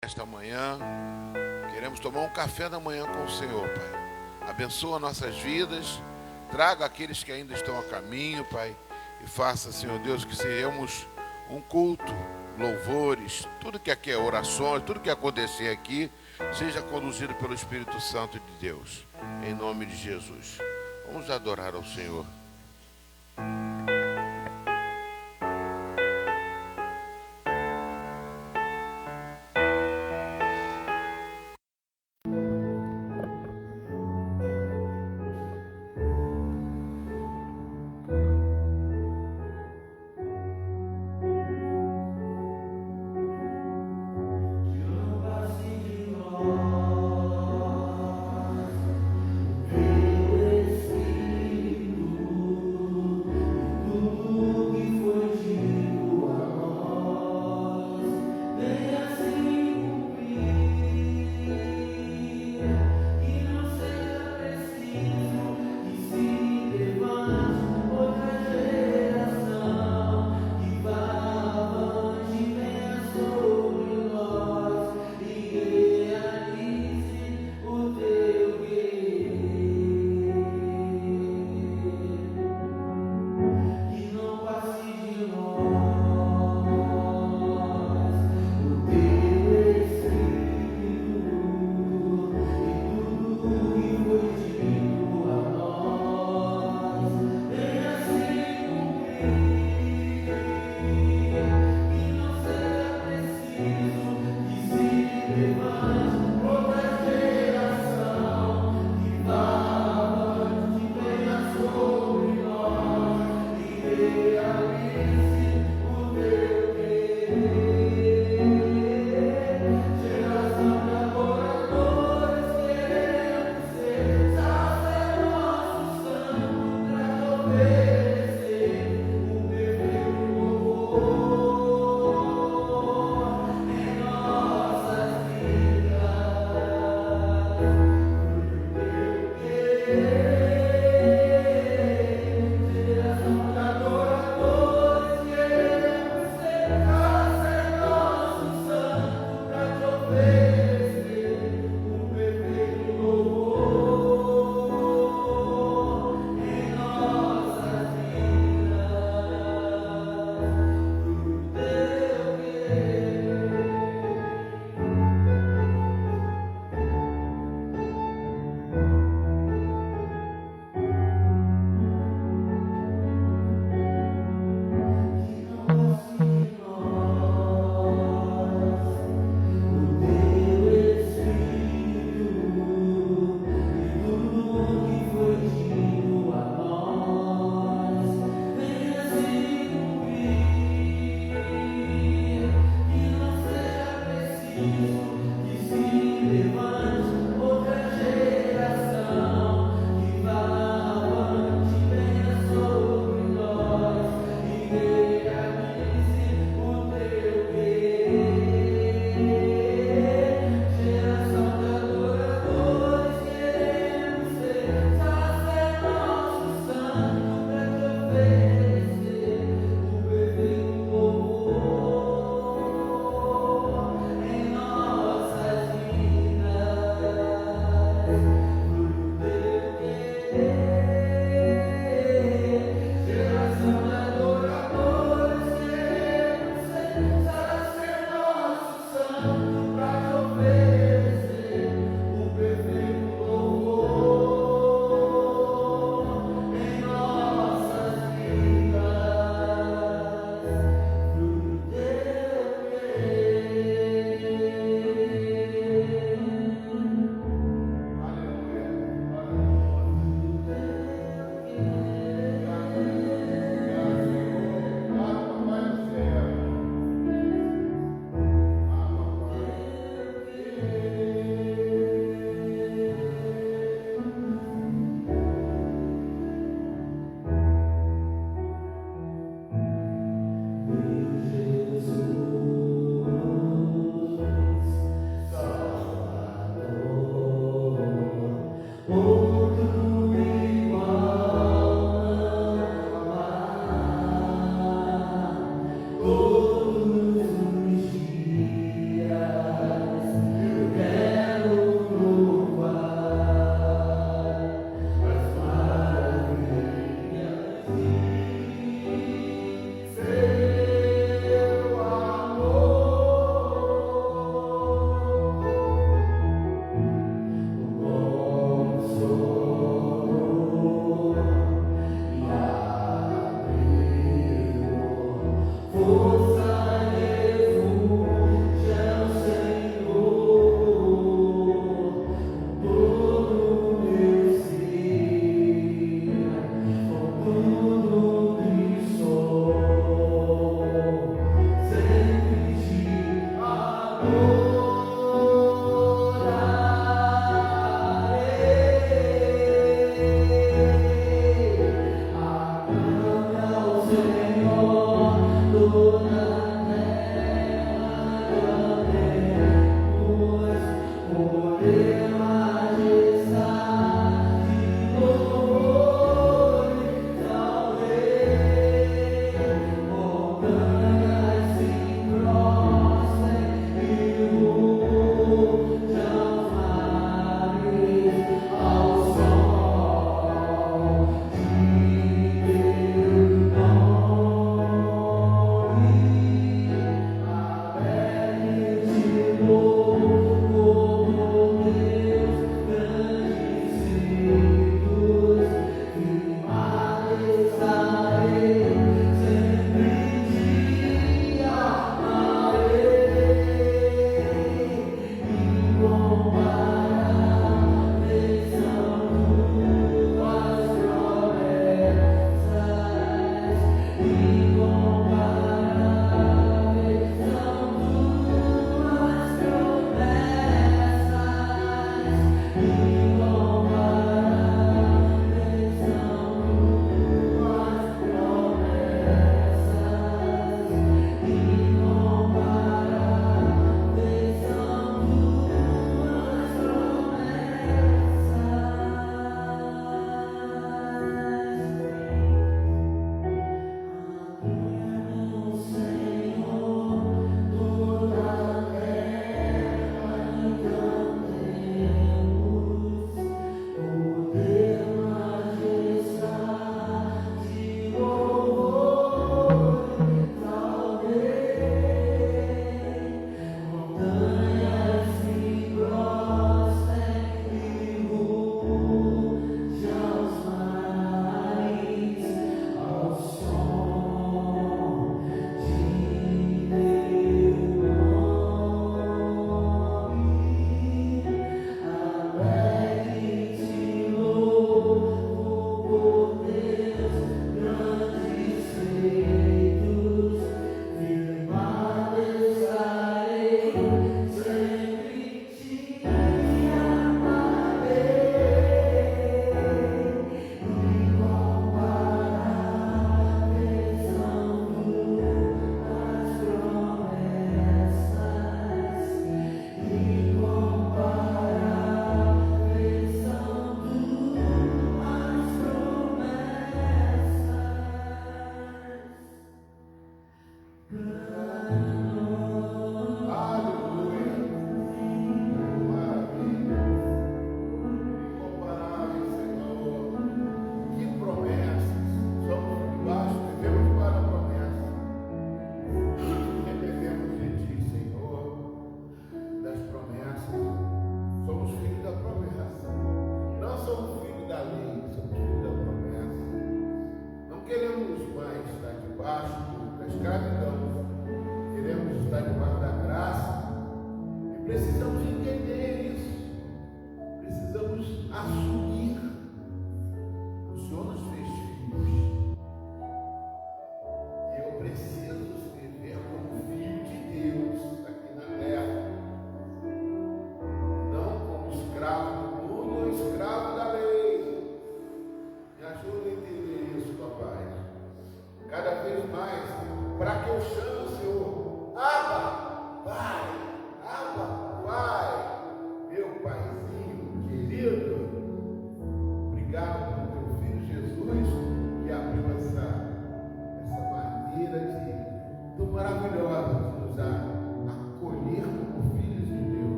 Esta manhã, queremos tomar um café da manhã com o Senhor, Pai. Abençoa nossas vidas, traga aqueles que ainda estão a caminho, Pai, e faça, Senhor Deus, que sejamos um culto, louvores, tudo que aqui é orações, tudo que acontecer aqui, seja conduzido pelo Espírito Santo de Deus, em nome de Jesus. Vamos adorar ao Senhor.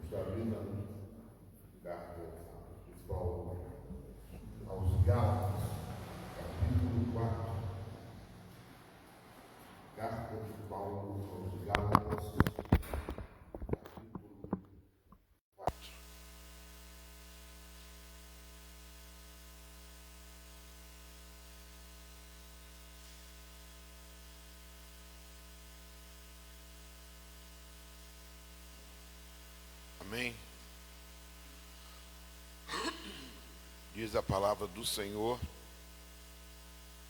Está abrindo a carta de Paulo aos Gálatas, capítulo 4. Carta de Paulo aos Gálatas, capítulo 4. Amém? Diz a palavra do Senhor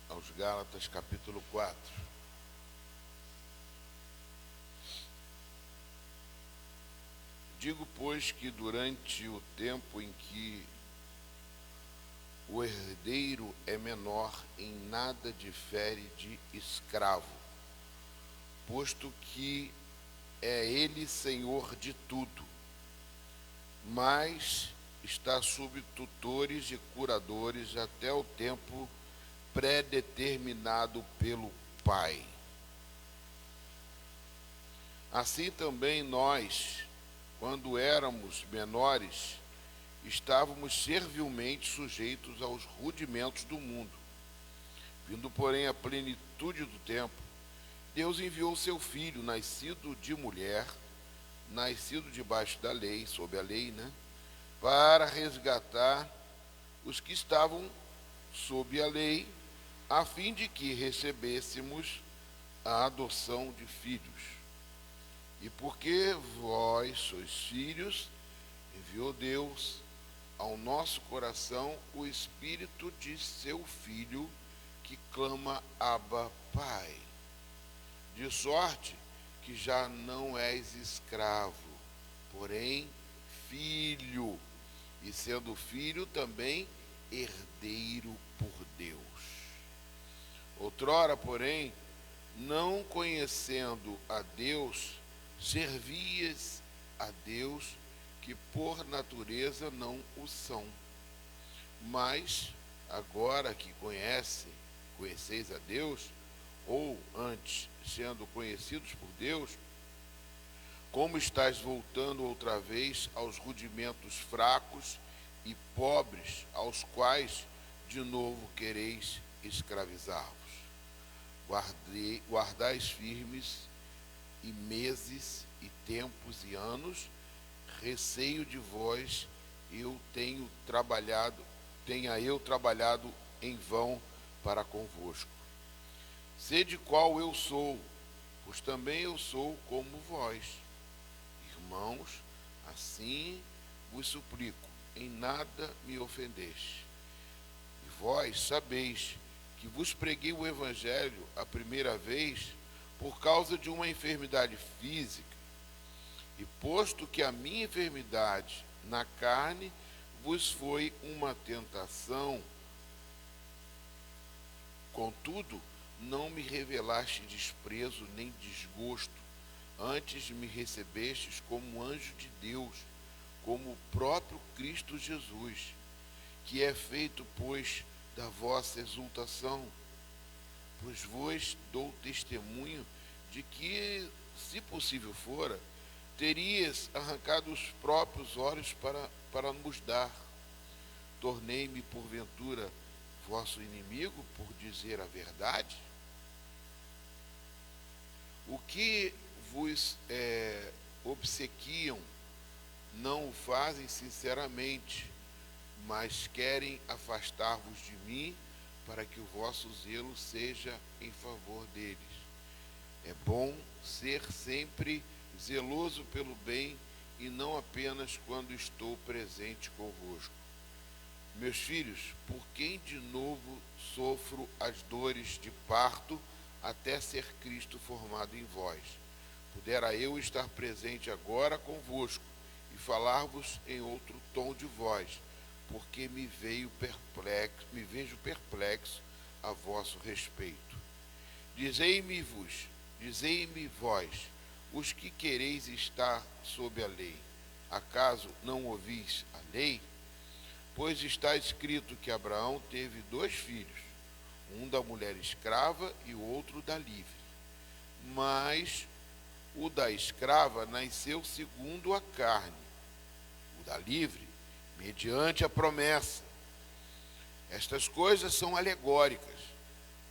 aos Gálatas, capítulo 4. Digo, pois, que durante o tempo em que o herdeiro é menor, em nada difere de escravo, posto que é ele senhor de tudo, mas está sob tutores e curadores até o tempo predeterminado pelo Pai. Assim também nós, quando éramos menores, estávamos servilmente sujeitos aos rudimentos do mundo. Vindo, porém, à plenitude do tempo, Deus enviou seu Filho, nascido de mulher, nascido debaixo da lei, sob a lei, para resgatar os que estavam sob a lei, a fim de que recebêssemos a adoção de filhos. E porque vós sois filhos, enviou Deus ao nosso coração o Espírito de seu Filho, que clama: Abba, Pai. De sorte que já não és escravo, porém filho, e sendo filho também herdeiro por Deus. Outrora, porém, não conhecendo a Deus, servias a Deus que por natureza não o são. Mas agora que conheceis a Deus, ou antes, sendo conhecidos por Deus, como estáis voltando outra vez aos rudimentos fracos e pobres, aos quais de novo quereis escravizar-vos. Guardais firmes e meses e tempos e anos, receio de vós, tenha eu trabalhado em vão para convosco. Sede qual eu sou, pois também eu sou como vós. Irmãos, assim vos suplico, em nada me ofendeste. E vós sabeis que vos preguei o Evangelho a primeira vez por causa de uma enfermidade física, e posto que a minha enfermidade na carne vos foi uma tentação, contudo, não me revelaste desprezo nem desgosto, antes me recebestes como anjo de Deus, como o próprio Cristo Jesus, que é feito, pois, da vossa exultação. Pois vos dou testemunho de que, se possível fora, terias arrancado os próprios olhos para nos dar. Tornei-me, porventura, vosso inimigo por dizer a verdade? O que vos obsequiam não o fazem sinceramente, mas querem afastar-vos de mim, para que o vosso zelo seja em favor deles. É bom ser sempre zeloso pelo bem, e não apenas quando estou presente convosco. Meus filhos, por quem de novo sofro as dores de parto, até ser Cristo formado em vós. Pudera eu estar presente agora convosco e falar-vos em outro tom de voz, porque me vejo perplexo a vosso respeito. Dizei-me vós, os que quereis estar sob a lei, acaso não ouvis a lei? Pois está escrito que Abraão teve 2 filhos, um da mulher escrava e o outro da livre. Mas o da escrava nasceu segundo a carne, o da livre, mediante a promessa. Estas coisas são alegóricas,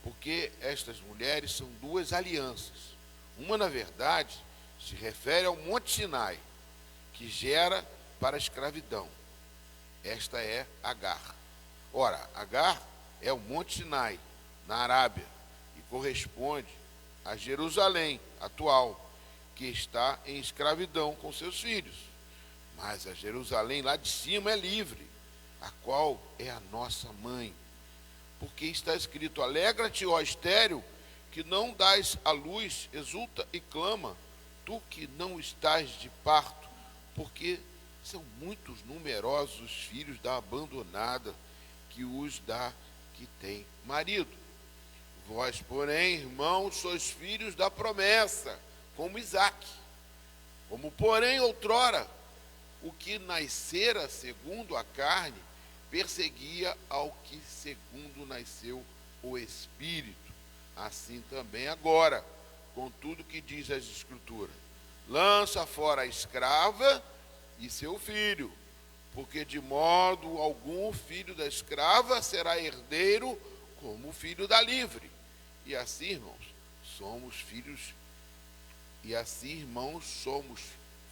porque estas mulheres são 2 alianças. Uma, na verdade, se refere ao Monte Sinai, que gera para a escravidão. Esta é Agar. Ora, Agar é o Monte Sinai, na Arábia, e corresponde a Jerusalém atual, que está em escravidão com seus filhos. Mas a Jerusalém lá de cima é livre, a qual é a nossa mãe. Porque está escrito: alegra-te, ó estéril, que não dás à luz, exulta e clama, tu que não estás de parto, porque são muitos numerosos os filhos da abandonada, que os dá que tem marido. Vós, porém, irmãos, sois filhos da promessa, como Isaque. Como, porém, outrora, o que nascera segundo a carne, perseguia ao que segundo nasceu o Espírito. Assim também agora, com tudo que diz as Escrituras: lança fora a escrava e seu filho, porque de modo algum o filho da escrava será herdeiro como o filho da livre. E assim, irmãos, somos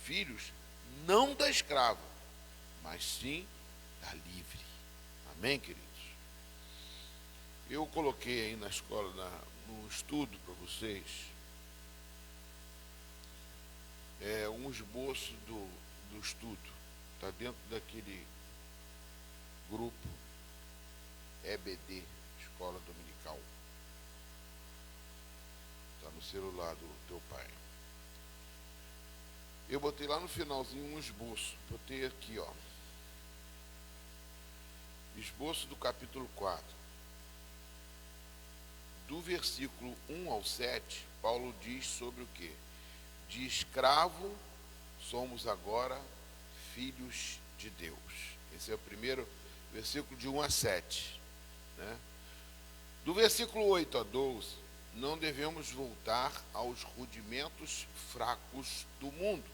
filhos, não da escrava, mas sim da livre. Amém, queridos? Eu coloquei aí na escola, no estudo para vocês, um esboço do estudo. Está dentro daquele grupo EBD, Escola Dominical. Está no celular do teu pai. Eu botei lá no finalzinho um esboço. Botei aqui, ó. Esboço do capítulo 4. Do versículo 1 ao 7, Paulo diz sobre o quê? De escravo somos agora filhos de Deus. Esse é o primeiro versículo, de 1 a 7. Né? Do versículo 8 a 12, não devemos voltar aos rudimentos fracos do mundo.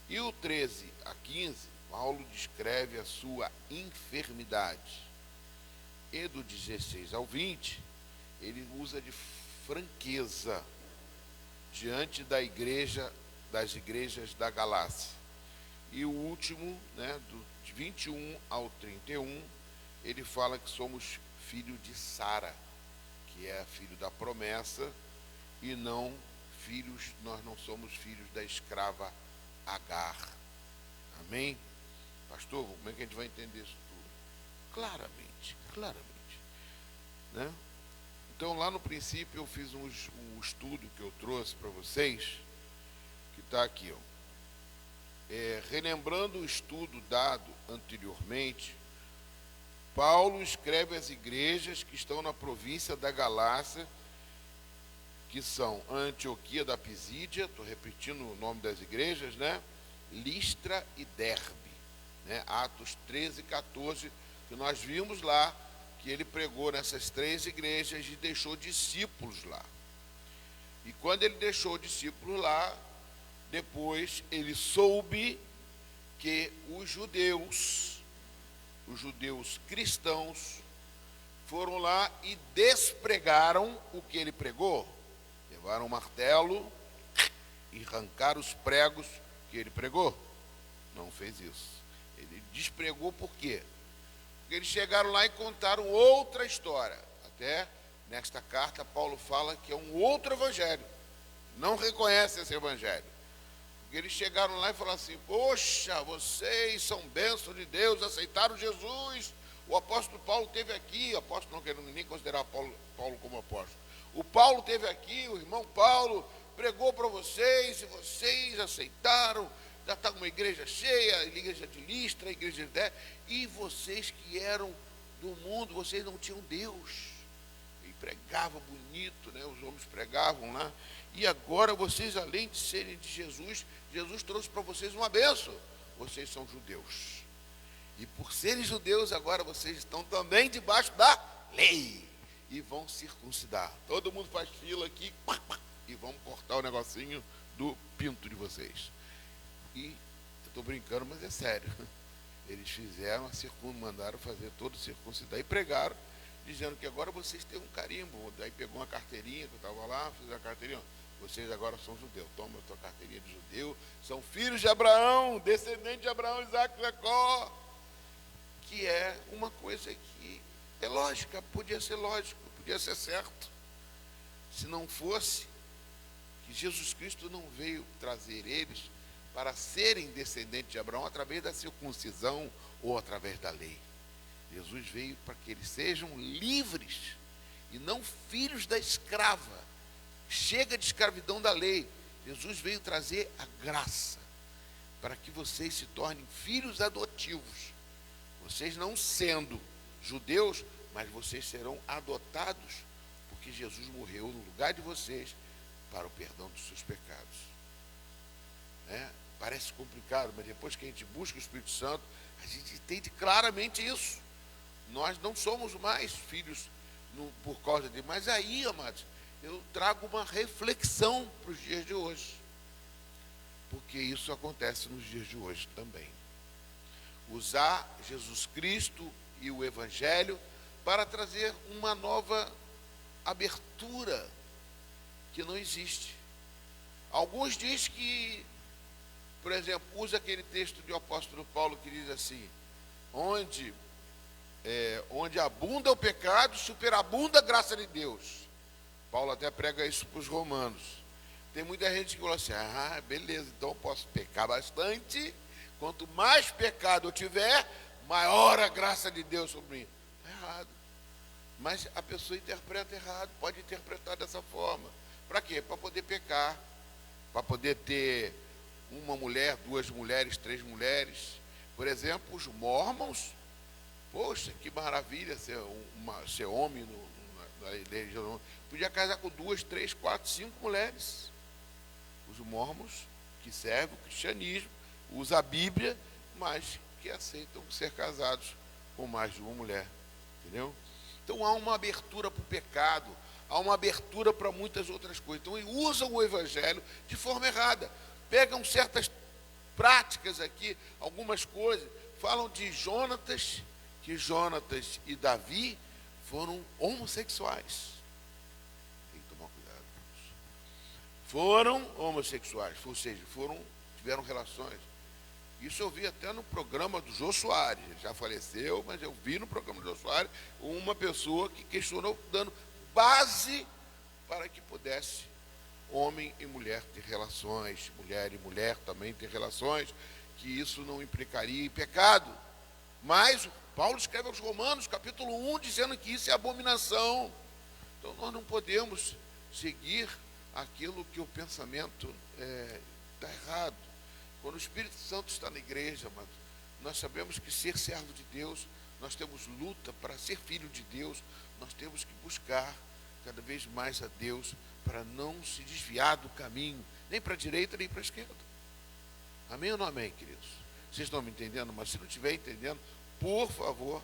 E o 13 a 15, Paulo descreve a sua enfermidade. E do 16 ao 20, ele usa de franqueza diante das igrejas da Galácia. E o último, né, do 21 ao 31, ele fala que somos filho de Sara, que é filho da promessa, e nós não somos filhos da escrava Agar. Amém? Pastor, como é que a gente vai entender isso tudo? Claramente. Né? Então, lá no princípio, eu fiz um estudo que eu trouxe para vocês, que está aqui, ó. Relembrando o estudo dado anteriormente, Paulo escreve às igrejas que estão na província da Galácia, que são Antioquia da Pisídia, estou repetindo o nome das igrejas, né? Listra e Derbe, né? Atos 13 e 14, que nós vimos lá, que ele pregou nessas 3 igrejas e deixou discípulos lá. E quando ele deixou discípulos lá, depois ele soube que os judeus cristãos, foram lá e despregaram o que ele pregou. Levaram um martelo e arrancaram os pregos que ele pregou. Não fez isso. Ele despregou por quê? Porque eles chegaram lá e contaram outra história. Até nesta carta Paulo fala que é um outro evangelho. Não reconhece esse evangelho. Porque eles chegaram lá e falaram assim: poxa, vocês são bênçãos de Deus, aceitaram Jesus. O apóstolo Paulo esteve aqui, o apóstolo não querendo nem considerar Paulo como apóstolo. O Paulo esteve aqui, o irmão Paulo pregou para vocês e vocês aceitaram. Já está uma igreja cheia, a igreja de Listra, a igreja de Derbe, e vocês que eram do mundo, vocês não tinham Deus. E pregava bonito, né? Os homens pregavam lá. E agora vocês, além de serem de Jesus, Jesus trouxe para vocês uma bênção. Vocês são judeus. E por serem judeus, agora vocês estão também debaixo da lei. E vão circuncidar. Todo mundo faz fila aqui e vamos cortar o negocinho do pinto de vocês. E eu estou brincando, mas é sério. Eles fizeram mandaram fazer todo circuncidar e pregaram, dizendo que agora vocês têm um carimbo. Daí pegou uma carteirinha, que eu estava lá, fiz a carteirinha. Vocês agora são judeus. Toma a tua carteirinha de judeu. São filhos de Abraão, descendentes de Abraão, Isaac e Jacó. Que é uma coisa que é lógica, podia ser lógico, podia ser certo. Se não fosse que Jesus Cristo não veio trazer eles para serem descendentes de Abraão através da circuncisão ou através da lei. Jesus veio para que eles sejam livres e não filhos da escrava. Chega de escravidão da lei. Jesus veio trazer a graça para que vocês se tornem filhos adotivos. Vocês não sendo judeus, mas vocês serão adotados, porque Jesus morreu no lugar de vocês para o perdão dos seus pecados. Parece complicado, mas depois que a gente busca o Espírito Santo, a gente entende claramente isso. Nós não somos mais filhos por causa de... Mas aí, amados, eu trago uma reflexão para os dias de hoje. Porque isso acontece nos dias de hoje também. Usar Jesus Cristo e o Evangelho para trazer uma nova abertura que não existe. Alguns dizem que, por exemplo, usa aquele texto do apóstolo Paulo que diz assim: onde abunda o pecado, superabunda a graça de Deus. Paulo até prega isso para os romanos. Tem muita gente que fala assim: beleza, então eu posso pecar bastante, quanto mais pecado eu tiver, maior a graça de Deus sobre mim. Está errado. Mas a pessoa interpreta errado, pode interpretar dessa forma. Para quê? Para poder pecar, para poder ter uma mulher, 2 mulheres, 3 mulheres. Por exemplo, os mormons, poxa, que maravilha ser homem na religião. Podia casar com 2, 3, 4, 5 mulheres. Os mormons, que servem o cristianismo, usam a Bíblia, mas que aceitam ser casados com mais de uma mulher. Entendeu? Então há uma abertura para o pecado, há uma abertura para muitas outras coisas. Então usam o Evangelho de forma errada. Pegam certas práticas aqui, algumas coisas, falam de Jonatas, que Jonatas e Davi foram homossexuais. Tem que tomar cuidado com isso. Foram homossexuais, ou seja, tiveram relações. Isso eu vi até no programa do Jô Soares. Ele já faleceu, mas eu vi no programa do Jô Soares uma pessoa que questionou, dando base para que pudesse homem e mulher ter relações, mulher e mulher também ter relações, que isso não implicaria em pecado. Mas Paulo escreve aos Romanos, capítulo 1, dizendo que isso é abominação. Então nós não podemos seguir aquilo que o pensamento está errado. Quando o Espírito Santo está na igreja, mas nós sabemos que ser servo de Deus, nós temos luta para ser filho de Deus, nós temos que buscar cada vez mais a Deus para não se desviar do caminho, nem para a direita nem para a esquerda. Amém ou não amém, queridos? Vocês estão me entendendo? Mas se não estiver entendendo, por favor,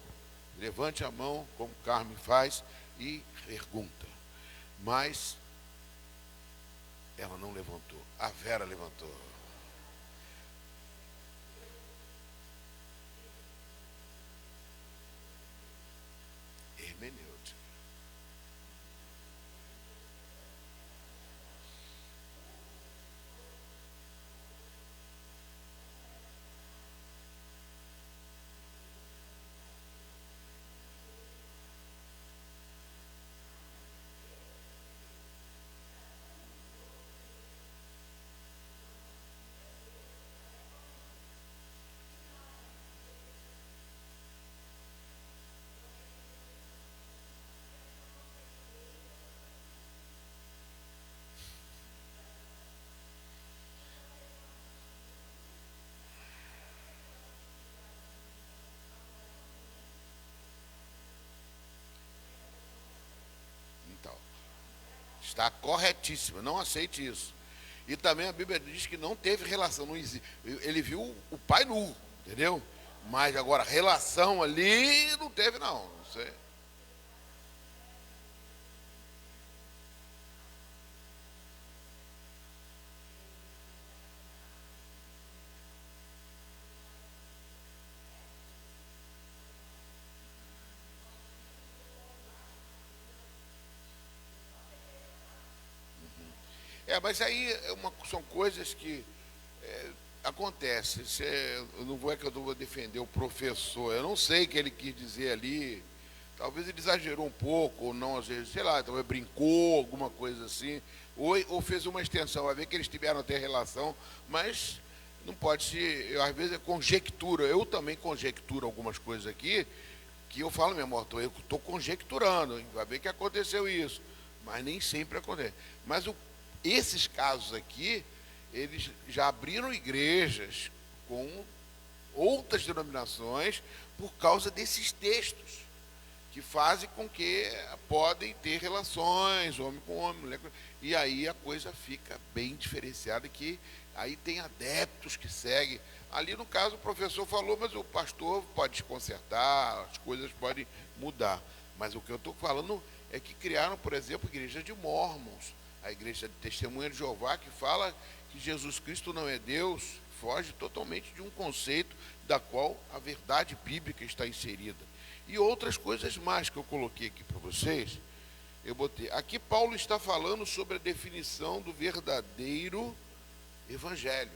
levante a mão, como Carmen faz, e pergunta. Mas ela não levantou, a Vera levantou. Hermenêutica. Então, está corretíssima, não aceite isso. E também a Bíblia diz que não teve relação, não existe. Ele viu o pai nu, entendeu? Mas agora, relação ali não teve, não sei. Mas aí são coisas que acontecem. Eu não vou, que eu vou defender o professor. Eu não sei o que ele quis dizer ali. Talvez ele exagerou um pouco, ou não, sei lá, talvez brincou, alguma coisa assim. Ou fez uma extensão. Vai ver que eles tiveram até relação, mas não pode ser. Às vezes é conjectura. Eu também conjecturo algumas coisas aqui, que eu falo mesmo, eu estou conjecturando. Vai ver que aconteceu isso. Mas nem sempre acontece. Mas esses casos aqui, eles já abriram igrejas com outras denominações por causa desses textos, que fazem com que podem ter relações, homem com homem, mulher com... E aí a coisa fica bem diferenciada, que aí tem adeptos que seguem. Ali no caso o professor falou, mas o pastor pode consertar, as coisas podem mudar. Mas o que eu estou falando é que criaram, por exemplo, igreja de Mórmons, a igreja de Testemunha de Jeová, que fala que Jesus Cristo não é Deus, foge totalmente de um conceito da qual a verdade bíblica está inserida. E outras coisas mais que eu coloquei aqui para vocês, eu botei. Aqui Paulo está falando sobre a definição do verdadeiro evangelho.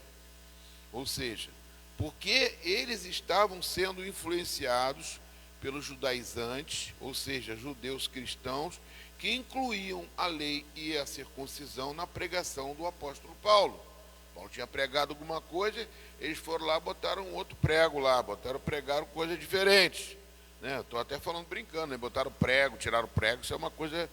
Ou seja, porque eles estavam sendo influenciados pelos judaizantes, ou seja, judeus cristãos, que incluíam a lei e a circuncisão na pregação do apóstolo Paulo. Paulo tinha pregado alguma coisa, eles foram lá, botaram um outro prego lá, pregaram coisas diferentes. Estou até falando brincando, né? Botaram prego, tiraram prego, isso é uma coisa...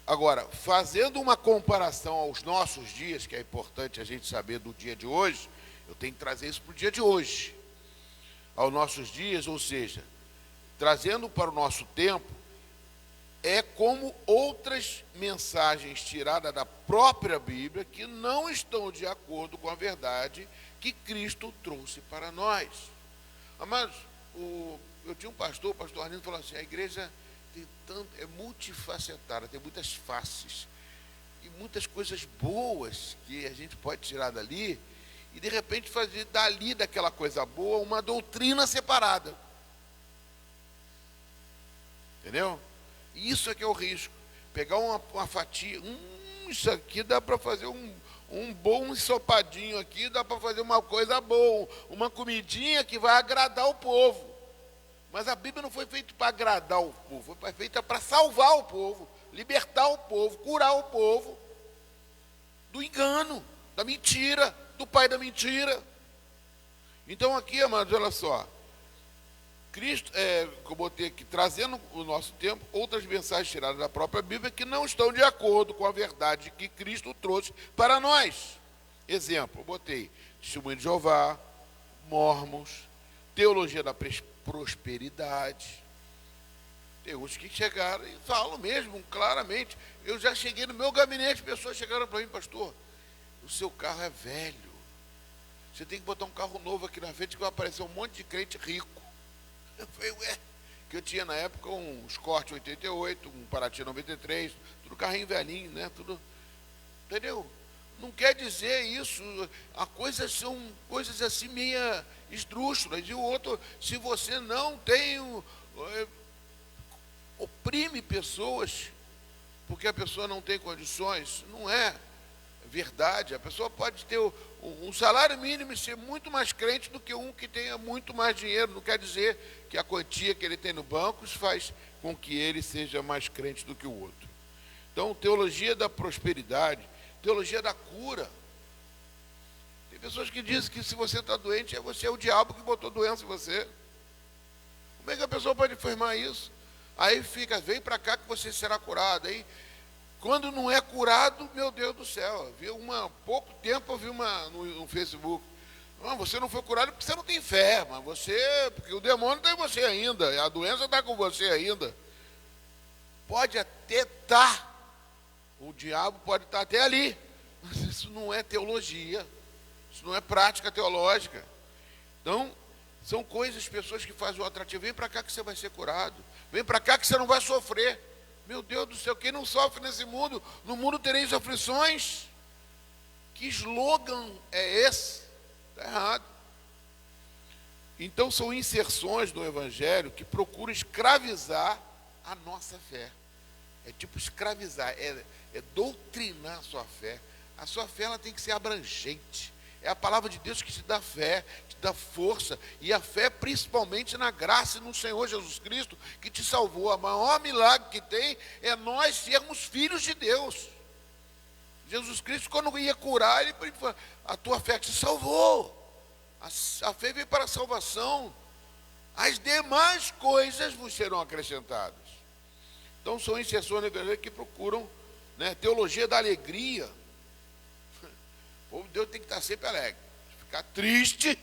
Agora, fazendo uma comparação aos nossos dias, que é importante a gente saber do dia de hoje, eu tenho que trazer isso para o dia de hoje. Aos nossos dias, ou seja, trazendo para o nosso tempo, é como outras mensagens tiradas da própria Bíblia que não estão de acordo com a verdade que Cristo trouxe para nós. Mas eu tinha um pastor, o pastor Arlindo falou assim, a igreja é multifacetada, tem muitas faces e muitas coisas boas que a gente pode tirar dali e de repente fazer dali daquela coisa boa uma doutrina separada. Entendeu? Isso é que é o risco. Pegar uma fatia, isso aqui dá para fazer um bom ensopadinho aqui, dá para fazer uma coisa boa, uma comidinha que vai agradar o povo. Mas a Bíblia não foi feita para agradar o povo, foi feita para salvar o povo, libertar o povo, curar o povo do engano, da mentira, do pai da mentira. Então aqui, amados, olha só, Cristo, que eu botei aqui, trazendo o nosso tempo, outras mensagens tiradas da própria Bíblia que não estão de acordo com a verdade que Cristo trouxe para nós. Exemplo, eu botei Testemunho de Jeová, Mórmons, Teologia da Prosperidade. Tem uns que chegaram e falam mesmo, claramente. Eu já cheguei no meu gabinete, pessoas chegaram para mim, pastor, o seu carro é velho. Você tem que botar um carro novo aqui na frente que vai aparecer um monte de crente rico. Eu falei, que eu tinha na época um Escort 88, um Paraty 93, tudo carrinho velhinho, né? Tudo, entendeu? Não quer dizer isso, são coisas assim meia esdrúxulas. E o outro, se você não tem, oprime pessoas, porque a pessoa não tem condições, não é verdade. A pessoa pode ter um salário mínimo e ser muito mais crente do que um que tenha muito mais dinheiro. Não quer dizer que a quantia que ele tem no banco faz com que ele seja mais crente do que o outro. Então, teologia da prosperidade, teologia da cura. Tem pessoas que dizem que se você está doente, você é o diabo que botou doença em você. Como é que a pessoa pode afirmar isso? Aí fica, vem para cá que você será curado. Aí, quando não é curado, meu Deus do céu. Pouco tempo eu vi no Facebook. Não, você não foi curado porque você não tem fé, mas porque o demônio está em você ainda, a doença está com você ainda. Pode até estar, o diabo pode estar até ali, mas isso não é teologia, isso não é prática teológica. Então, são pessoas que fazem o atrativo. Vem para cá que você vai ser curado, vem para cá que você não vai sofrer. Meu Deus do céu, quem não sofre nesse mundo, no mundo tereis aflições. Que slogan é esse? Está errado. Então são inserções do Evangelho que procuram escravizar a nossa fé. É tipo escravizar, é doutrinar a sua fé. A sua fé ela tem que ser abrangente. É a palavra de Deus que te dá fé, te dá força. E a fé principalmente na graça e no Senhor Jesus Cristo, que te salvou. O maior milagre que tem é nós sermos filhos de Deus. Jesus Cristo, quando ia curar, ele falou, a tua fé te salvou. A fé veio para a salvação. As demais coisas vos serão acrescentadas. Então são inserções na igreja que procuram, né, teologia da alegria. O povo de Deus tem que estar sempre alegre. Ficar triste,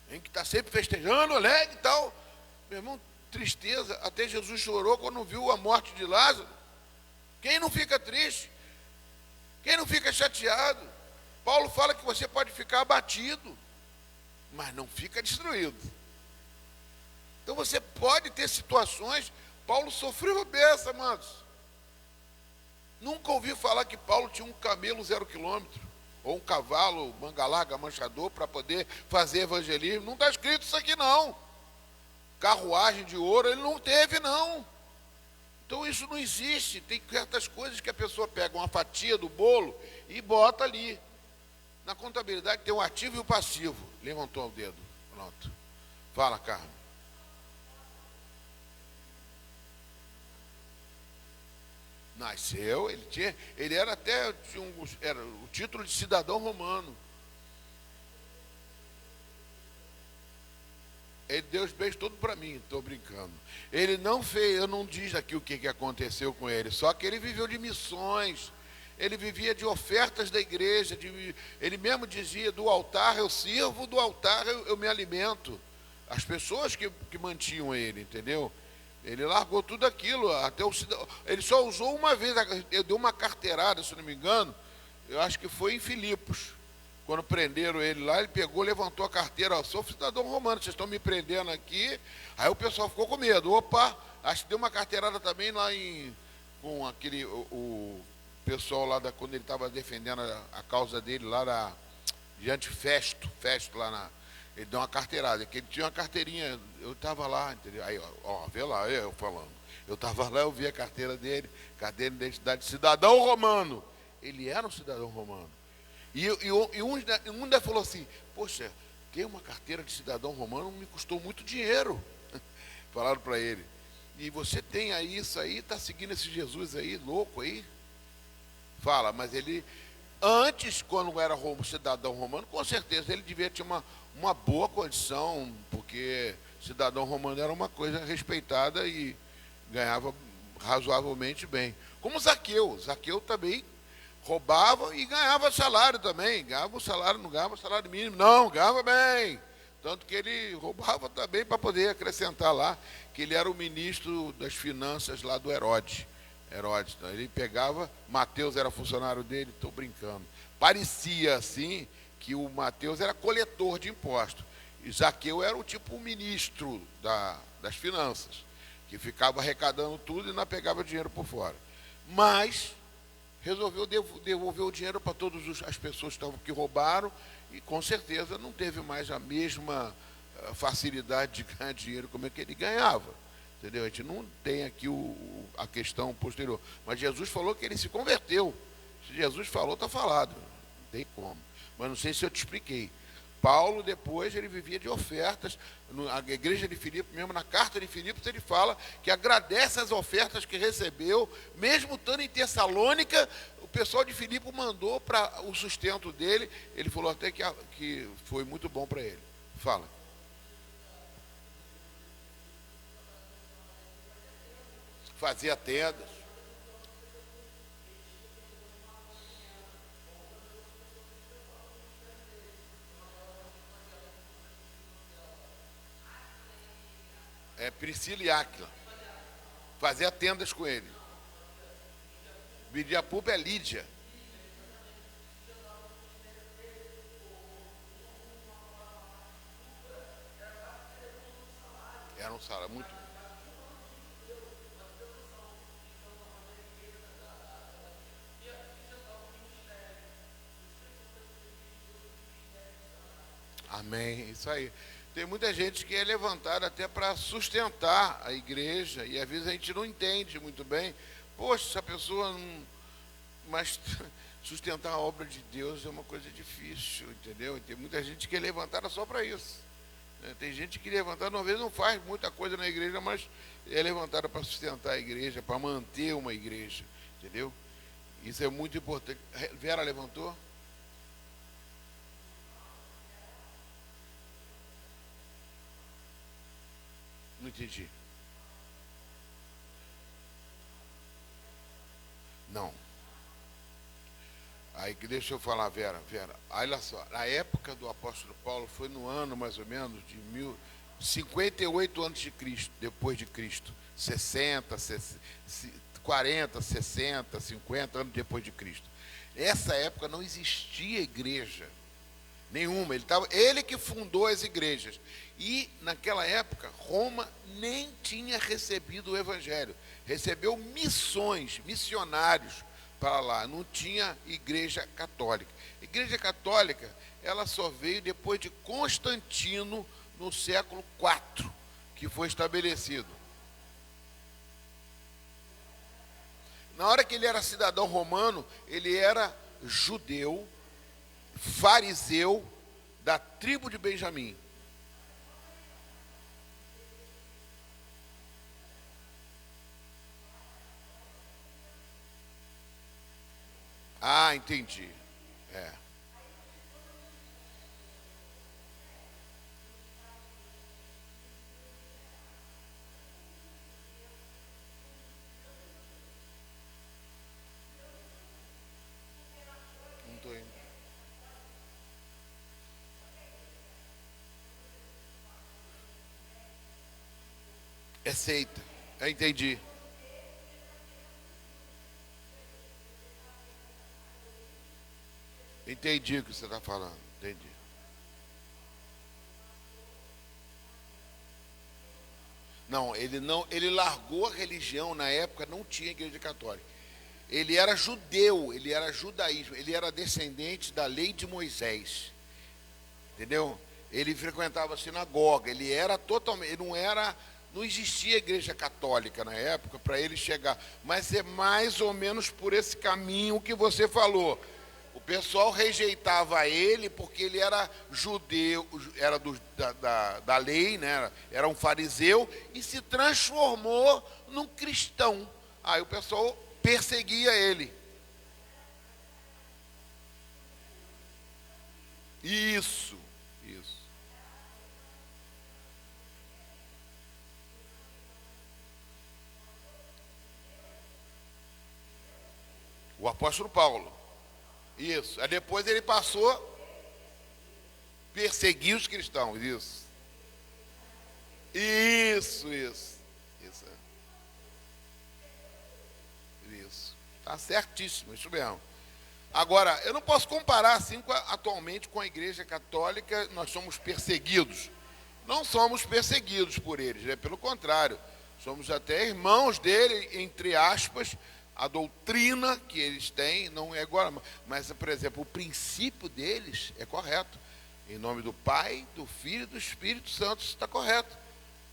tem que estar sempre festejando, alegre e tal. Meu irmão, tristeza, até Jesus chorou quando viu a morte de Lázaro. Quem não fica triste? Quem não fica chateado? Paulo fala que você pode ficar abatido, mas não fica destruído. Então você pode ter situações. Paulo sofreu a beça, amados. Nunca ouvi falar que Paulo tinha um camelo 0 quilômetro, ou um cavalo manga larga, manchador, para poder fazer evangelismo. Não está escrito isso aqui, não. Carruagem de ouro ele não teve, não. Então isso não existe. Tem certas coisas que a pessoa pega uma fatia do bolo e bota ali. Na contabilidade tem o ativo e o passivo. Levantou o dedo. Pronto. Fala, Carmen. Nasceu, ele era até era o título de cidadão romano. Ele deu os beijos todos para mim, estou brincando. Ele não fez, eu não diz aqui o que aconteceu com ele, só que ele viveu de missões, ele vivia de ofertas da igreja, ele mesmo dizia, do altar eu sirvo, do altar eu me alimento. As pessoas que mantinham ele, entendeu? Ele largou tudo aquilo, ele só usou uma vez, ele deu uma carteirada, se não me engano, eu acho que foi em Filipos. Quando prenderam ele lá, ele pegou, levantou a carteira, sou cidadão romano, vocês estão me prendendo aqui. Aí o pessoal ficou com medo. Opa, acho que deu uma carteirada também lá com aquele, o pessoal lá, quando ele estava defendendo a causa dele lá diante Festo lá ele deu uma carteirada, que ele tinha uma carteirinha, eu estava lá, entendeu? Aí, ó, vê lá, eu falando. Eu estava lá, eu vi a carteira dele, carteira de identidade de cidadão romano. Ele era um cidadão romano. E um ainda falou assim, poxa, ter uma carteira de cidadão romano me custou muito dinheiro. Falaram para ele. E você tem aí isso aí, está seguindo esse Jesus aí, louco aí? Fala, mas ele, antes, quando era cidadão romano, com certeza ele devia ter uma boa condição, porque cidadão romano era uma coisa respeitada e ganhava razoavelmente bem. Como Zaqueu. Zaqueu também roubava e ganhava salário também. Ganhava o salário, não ganhava o salário mínimo, não, ganhava bem. Tanto que ele roubava também para poder acrescentar lá que ele era o ministro das finanças lá do Herodes. Herodes, então, ele pegava, Mateus era funcionário dele, estou brincando. Parecia assim que o Mateus era coletor de impostos. E Zaqueu era o tipo ministro das finanças, que ficava arrecadando tudo e não pegava dinheiro por fora. Mas resolveu devolver o dinheiro para todas as pessoas que roubaram e com certeza não teve mais a mesma facilidade de ganhar dinheiro como é que ele ganhava. Entendeu? A gente não tem aqui a questão posterior. Mas Jesus falou que ele se converteu. Se Jesus falou, está falado. Não tem como. Mas não sei se eu te expliquei. Paulo, depois, ele vivia de ofertas. A igreja de Filipos, mesmo na carta de Filipos, ele fala que agradece as ofertas que recebeu, mesmo estando em Tessalônica, o pessoal de Filipos mandou para o sustento dele. Ele falou até que foi muito bom para ele. Fala. Fazia tendas. Priscila e Áquila. Fazia tendas com ele. Vidia pulpa é Lídia. Era um salário muito. Amém, isso aí. Tem muita gente que é levantada até para sustentar a igreja, e às vezes a gente não entende muito bem. Poxa, essa pessoa não. Mas sustentar a obra de Deus é uma coisa difícil, entendeu? E tem muita gente que é levantada só para isso. Tem gente que levantada, às vezes não faz muita coisa na igreja, mas é levantada para sustentar a igreja, para manter uma igreja, entendeu? Isso é muito importante. Vera levantou? Não entendi. Não. Aí que deixa eu falar, Vera. Olha só, a época do apóstolo Paulo foi no ano mais ou menos de 58 anos de Cristo, depois de Cristo. 60, 40, 60, 50 anos depois de Cristo. Nessa época não existia igreja nenhuma. Ele que fundou as igrejas. E naquela época Roma nem tinha recebido o evangelho. Recebeu missionários para lá. Não tinha igreja católica. Igreja católica, ela só veio depois de Constantino, no século IV, que foi estabelecido. Na hora que ele era cidadão romano, ele era judeu, fariseu, da tribo de Benjamim. Ah, entendi. É. Não estou indo. É seita. Eu entendi. Entendi o que você está falando. Entendi. Não, ele largou a religião na época, não tinha igreja católica. Ele era judeu, ele era judaísmo, ele era descendente da lei de Moisés. Entendeu? Ele frequentava a sinagoga, ele era totalmente, ele não existia igreja católica na época para ele chegar, mas é mais ou menos por esse caminho que você falou. O pessoal rejeitava ele porque ele era judeu, era da lei, né? Era um fariseu e se transformou num cristão. Aí o pessoal perseguia ele. Isso. O apóstolo Paulo. Isso. Aí depois ele passou a perseguir os cristãos. Isso. Isso. Está certíssimo, isso mesmo. Agora, eu não posso comparar assim atualmente com a Igreja Católica, nós somos perseguidos. Não somos perseguidos por eles, né? Pelo contrário, somos até irmãos dele, entre aspas. A doutrina que eles têm não é agora, mas, por exemplo, o princípio deles é correto. Em nome do Pai, do Filho e do Espírito Santo, isso está correto.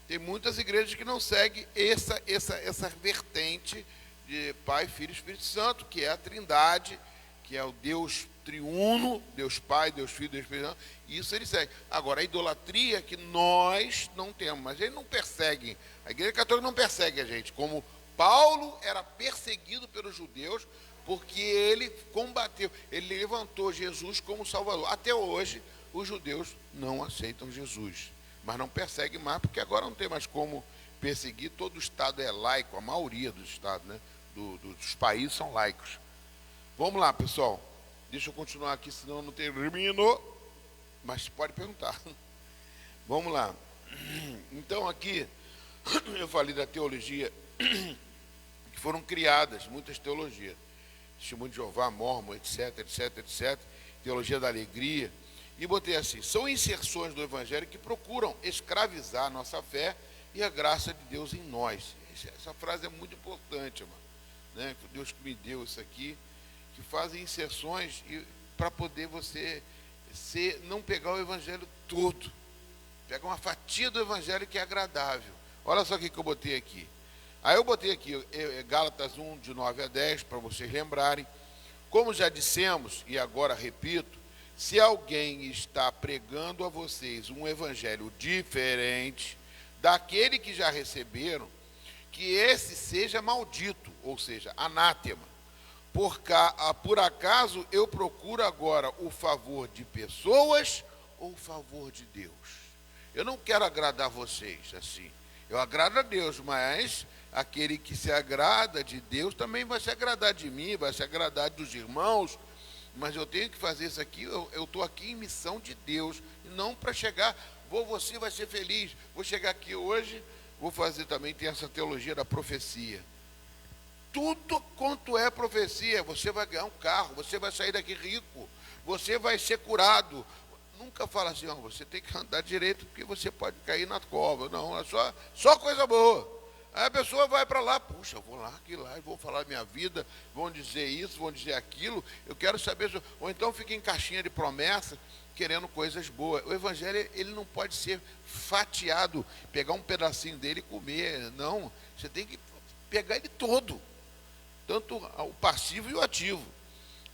Tem muitas igrejas que não seguem essa vertente de Pai, Filho e Espírito Santo, que é a Trindade, que é o Deus triuno, Deus Pai, Deus Filho, Deus Espírito Santo. Isso eles seguem. Agora, a idolatria que nós não temos, mas eles não perseguem. A Igreja Católica não persegue a gente, como Paulo era perseguido pelos judeus, porque ele combateu, ele levantou Jesus como Salvador. Até hoje, os judeus não aceitam Jesus, mas não perseguem mais, porque agora não tem mais como perseguir. Todo o Estado é laico, a maioria dos Estados, né, dos países são laicos. Vamos lá, pessoal. Deixa eu continuar aqui, senão eu não termino, mas pode perguntar. Vamos lá. Então, aqui, eu falei da teologia, que foram criadas muitas teologias, Testemunho de Jeová, Mórmon, etc, teologia da alegria, e botei assim: são inserções do Evangelho que procuram escravizar a nossa fé e a graça de Deus em nós. Essa frase é muito importante, irmão, né? Deus que me deu isso aqui, que fazem inserções para poder você não pegar o Evangelho todo, pega uma fatia do Evangelho que é agradável. Olha só o que eu botei aqui. Aí eu botei aqui Gálatas 1, de 9 a 10, para vocês lembrarem. Como já dissemos, e agora repito, se alguém está pregando a vocês um evangelho diferente daquele que já receberam, que esse seja maldito, ou seja, anátema. Por acaso eu procuro agora o favor de pessoas ou o favor de Deus? Eu não quero agradar vocês assim. Eu agrado a Deus, mas aquele que se agrada de Deus também vai se agradar de mim, vai se agradar dos irmãos, mas eu tenho que fazer isso aqui, eu estou aqui em missão de Deus, não para chegar, você vai ser feliz, vou chegar aqui hoje, vou fazer também, tem essa teologia da profecia. Tudo quanto é profecia, você vai ganhar um carro, você vai sair daqui rico, você vai ser curado. Nunca fala assim, você tem que andar direito porque você pode cair na cova. Não, é só coisa boa. Aí a pessoa vai para lá, puxa, eu vou lá, vou falar minha vida, vão dizer isso, vão dizer aquilo, eu quero saber, ou então fica em caixinha de promessa, querendo coisas boas. O Evangelho, ele não pode ser fatiado, pegar um pedacinho dele e comer, não, você tem que pegar ele todo, tanto o passivo e o ativo.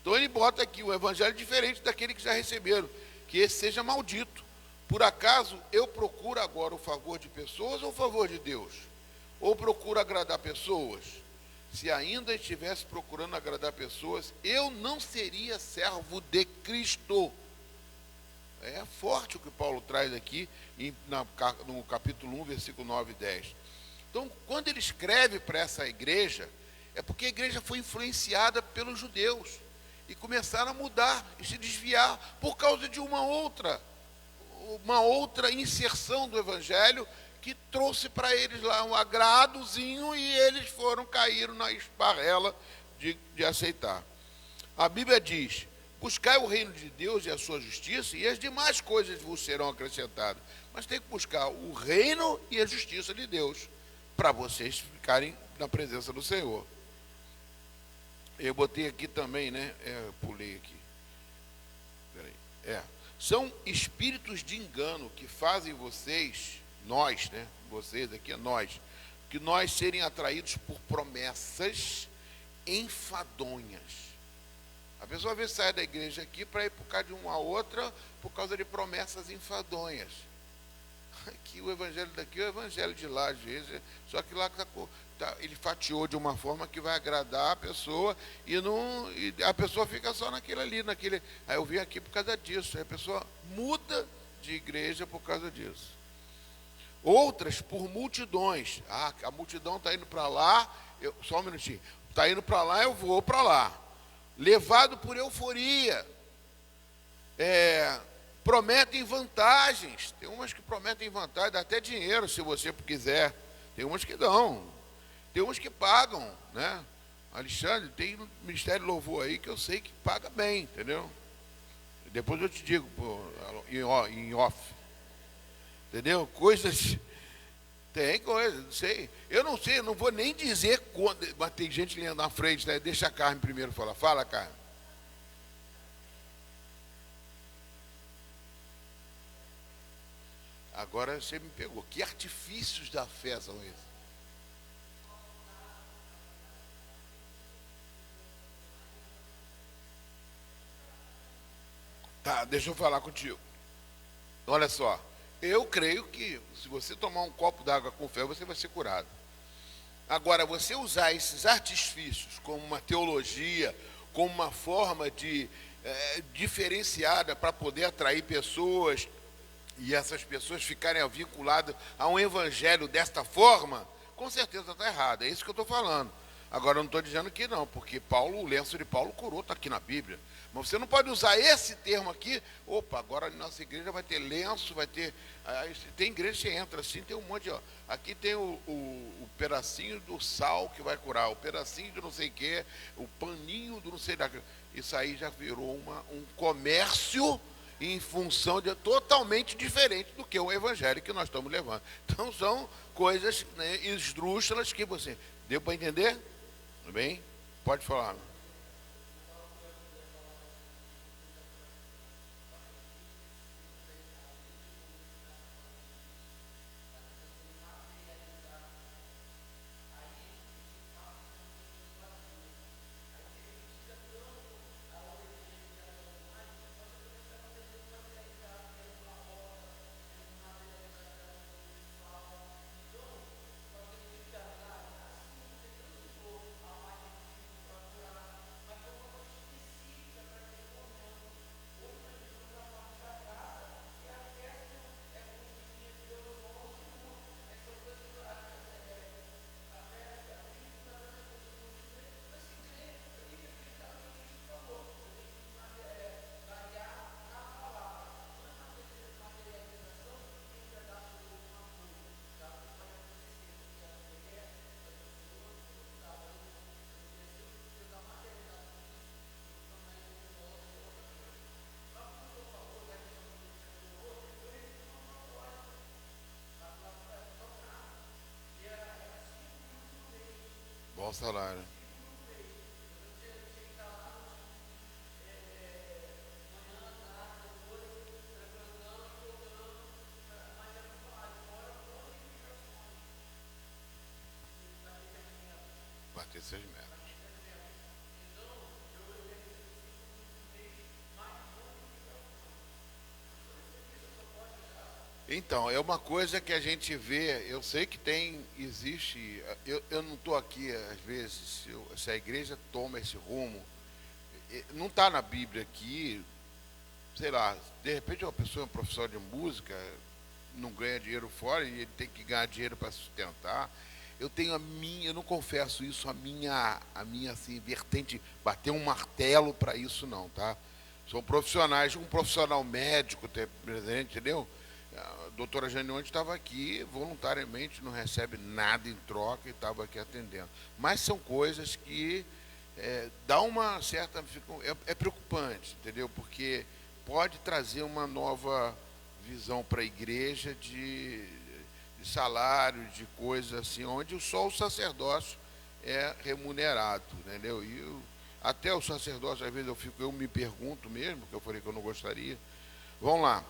Então ele bota aqui o Evangelho diferente daquele que já receberam, que esse seja maldito. Por acaso eu procuro agora o favor de pessoas ou o favor de Deus? Ou procuro agradar pessoas? Se ainda estivesse procurando agradar pessoas, eu não seria servo de Cristo. É forte o que Paulo traz aqui no capítulo 1, versículo 9 e 10. Então, quando ele escreve para essa igreja, é porque a igreja foi influenciada pelos judeus e começaram a mudar e se desviar por causa de uma outra inserção do Evangelho que trouxe para eles lá um agradozinho e eles caíram na esparrela de aceitar. A Bíblia diz: buscai o reino de Deus e a sua justiça, e as demais coisas vos serão acrescentadas. Mas tem que buscar o reino e a justiça de Deus, para vocês ficarem na presença do Senhor. Eu botei aqui também, né? Pulei aqui. Peraí. São espíritos de engano que fazem nós, né? Vocês aqui é nós, que nós serem atraídos por promessas enfadonhas. A pessoa às vezes sai da igreja aqui para ir por causa de uma outra, por causa de promessas enfadonhas. Aqui o evangelho daqui é o evangelho de lá, às vezes, só que lá ele fatiou de uma forma que vai agradar a pessoa e a pessoa fica só naquele. Aí eu vim aqui por causa disso, aí a pessoa muda de igreja por causa disso. Outras por multidões. A multidão está indo para lá, só um minutinho, está indo para lá, eu vou para lá. levado por euforia, prometem vantagens. Tem umas que prometem vantagem, dá até dinheiro se você quiser. Tem umas que dão, tem umas que pagam, né? Alexandre, tem no Ministério de Louvor aí que eu sei que paga bem, entendeu? Depois eu te digo em off, entendeu? Coisas, tem coisas, não sei. Eu não sei, eu não vou nem dizer quando, mas tem gente ali na frente, né? Deixa a Carmen primeiro falar. Fala, Carmen. Agora você me pegou. Que artifícios da fé são esses? Tá, deixa eu falar contigo. Olha só, eu creio que se você tomar um copo d'água com fé, você vai ser curado. Agora, você usar esses artifícios como uma teologia, como uma forma de diferenciada para poder atrair pessoas, e essas pessoas ficarem vinculadas a um evangelho desta forma, com certeza está errado. É isso que eu estou falando. Agora, eu não estou dizendo que não, porque Paulo, o lenço de Paulo curou, está aqui na Bíblia. Mas você não pode usar esse termo aqui. Opa, agora a nossa igreja vai ter lenço, vai ter... Tem igreja que entra assim, tem um monte, ó. Aqui tem o pedacinho do sal que vai curar, o pedacinho de não sei o quê, o paninho do não sei da... Isso aí já virou um comércio em função de totalmente diferente do que o evangelho que nós estamos levando. Então são coisas, né, esdrúxulas que você... Deu para entender? Tudo bem? Pode falar. Bom salário. Bater 6 metros. Então, é uma coisa que a gente vê, eu sei que existe, eu não estou aqui, às vezes, se a igreja toma esse rumo, não está na Bíblia aqui, sei lá, de repente uma pessoa é um professor de música, não ganha dinheiro fora e ele tem que ganhar dinheiro para sustentar. Eu tenho eu não confesso isso, a minha assim, vertente, bater um martelo para isso não, tá? São profissionais, um profissional médico, presente, entendeu? A doutora Janione estava aqui voluntariamente, não recebe nada em troca e estava aqui atendendo. Mas são coisas que dá uma certa... É preocupante, entendeu? Porque pode trazer uma nova visão para a igreja de salário, de coisas assim, onde só o sacerdócio é remunerado, entendeu? Até o sacerdócio, às vezes eu me pergunto mesmo, que eu falei que eu não gostaria. Vamos lá.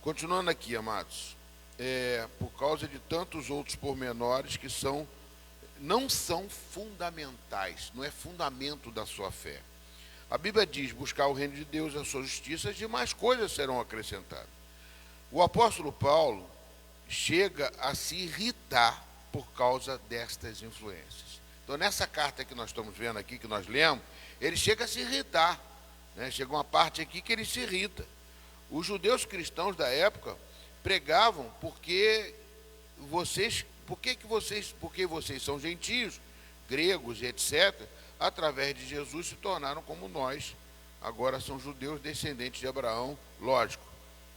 Continuando aqui, amados, por causa de tantos outros pormenores que não são fundamentais, não é fundamento da sua fé. A Bíblia diz, buscar o reino de Deus e a sua justiça, as demais coisas serão acrescentadas. O apóstolo Paulo chega a se irritar por causa destas influências. Então, nessa carta que nós estamos vendo aqui, que nós lemos, ele chega a se irritar, né? Chega uma parte aqui que ele se irrita. Os judeus cristãos da época pregavam porque vocês são gentios, gregos e etc., através de Jesus, se tornaram como nós. Agora são judeus descendentes de Abraão, lógico,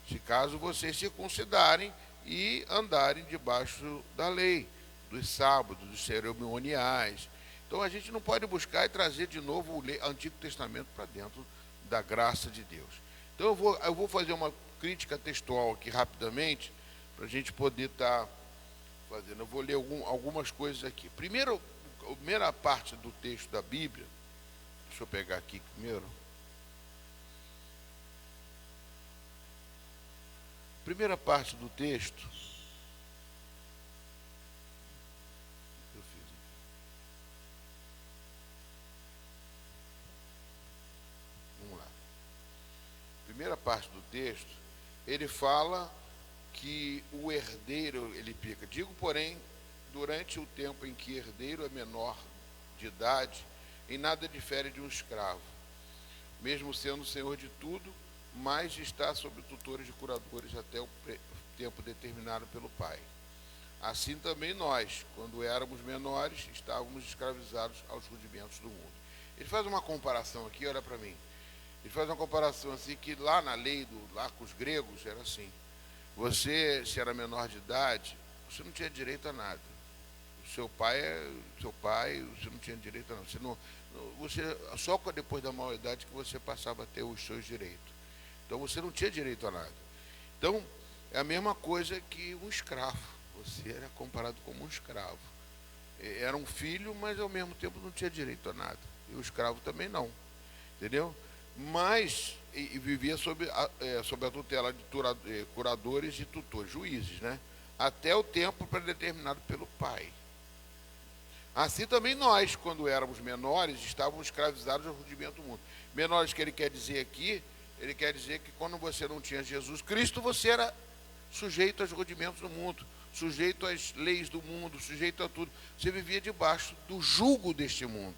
se caso vocês circuncidarem e andarem debaixo da lei, dos sábados, dos cerimoniais. Então a gente não pode buscar e trazer de novo o Antigo Testamento para dentro da graça de Deus. Então eu vou fazer uma crítica textual aqui rapidamente, para a gente poder estar fazendo. Eu vou ler algumas coisas aqui. Primeiro, a primeira parte do texto da Bíblia, deixa eu pegar aqui primeiro. Primeira parte do texto. Vamos lá. Primeira parte do texto, ele fala que o herdeiro, ele pica. Digo, porém, durante o tempo em que herdeiro é menor de idade, em nada difere de um escravo, mesmo sendo senhor de tudo, mas está sob tutores de curadores até o tempo determinado pelo pai. Assim também nós, quando éramos menores, estávamos escravizados aos rudimentos do mundo. Ele faz uma comparação aqui, olha para mim. Ele faz uma comparação assim, que lá na lei, lá com os gregos, era assim. Você, se era menor de idade, você não tinha direito a nada. O seu pai, você não tinha direito a nada. Só depois da maioridade que você passava a ter os seus direitos. Então você não tinha direito a nada. Então é a mesma coisa que um escravo. Você era comparado como um escravo. Era um filho, mas ao mesmo tempo não tinha direito a nada. E o escravo também não. Entendeu? Mas vivia sob a tutela de curadores e tutores, juízes, né? Até o tempo predeterminado pelo pai. Assim também nós, quando éramos menores, estávamos escravizados ao rudimento do mundo. Menores que ele quer dizer aqui, ele quer dizer que quando você não tinha Jesus Cristo, você era sujeito aos rudimentos do mundo, sujeito às leis do mundo, sujeito a tudo. Você vivia debaixo do jugo deste mundo.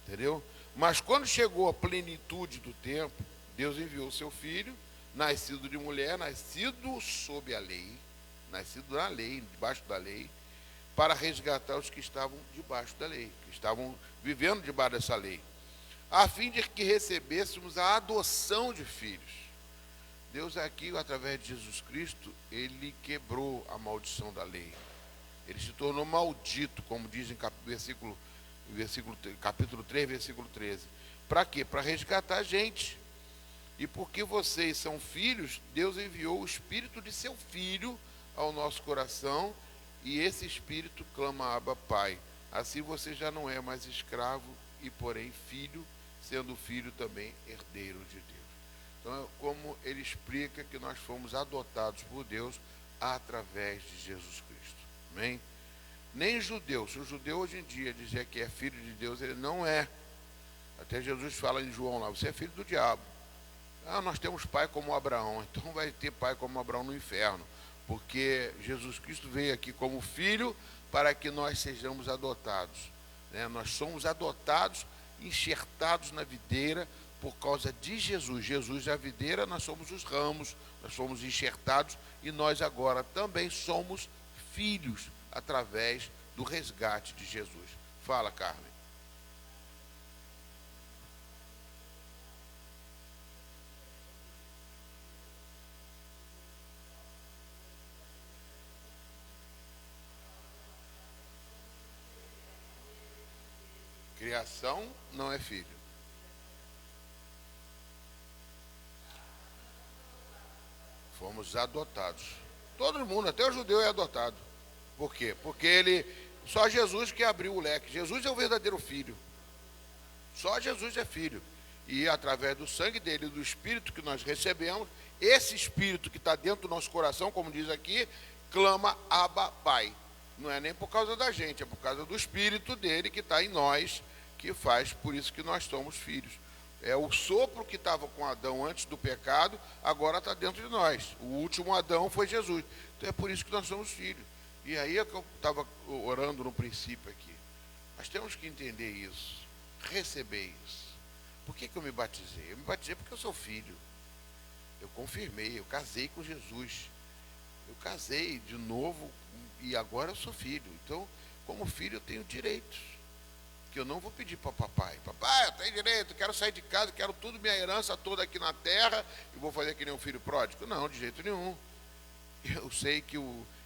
Entendeu? Mas quando chegou a plenitude do tempo, Deus enviou o seu filho, nascido de mulher, nascido sob a lei, nascido na lei, debaixo da lei, para resgatar os que estavam debaixo da lei, que estavam vivendo debaixo dessa lei, a fim de que recebêssemos a adoção de filhos. Deus aqui, através de Jesus Cristo, ele quebrou a maldição da lei. Ele se tornou maldito, como diz em capítulo 3, versículo 13. Para quê? Para resgatar a gente. E porque vocês são filhos, Deus enviou o Espírito de seu Filho ao nosso coração, e esse Espírito clama Abba, Pai. Assim você já não é mais escravo, e porém filho, sendo filho também herdeiro de Deus. Então, como ele explica que nós fomos adotados por Deus através de Jesus Cristo. Amém? Nem judeu, se o judeu hoje em dia dizer que é filho de Deus, ele não é. Até Jesus fala em João lá, você é filho do diabo. Nós temos pai como Abraão, então vai ter pai como Abraão no inferno, porque Jesus Cristo veio aqui como filho para que nós sejamos adotados, né? Nós somos adotados, enxertados na videira por causa de Jesus. Jesus é a videira, nós somos os ramos, nós somos enxertados e nós agora também somos filhos através do resgate de Jesus. Fala, Carmen. Criação não é filho. Fomos adotados. Todo mundo, até o judeu é adotado. Por quê? Porque só Jesus que abriu o leque. Jesus é o verdadeiro filho. Só Jesus é filho. E através do sangue dele, do Espírito que nós recebemos, esse Espírito que está dentro do nosso coração, como diz aqui, clama Abba, Pai. Não é nem por causa da gente, é por causa do Espírito dele que está em nós, que faz por isso que nós somos filhos. É o sopro que estava com Adão antes do pecado, agora está dentro de nós. O último Adão foi Jesus. Então é por isso que nós somos filhos. E aí é que eu estava orando no princípio aqui. Nós temos que entender isso, receber isso. Por que eu me batizei? Eu me batizei porque eu sou filho. Eu confirmei, eu casei com Jesus. Eu casei de novo e agora eu sou filho. Então, como filho, eu tenho direitos. que eu não vou pedir para papai: papai, eu tenho direito, quero sair de casa, quero tudo, minha herança toda aqui na terra, e vou fazer que nem um filho pródigo. Não, de jeito nenhum. Eu sei que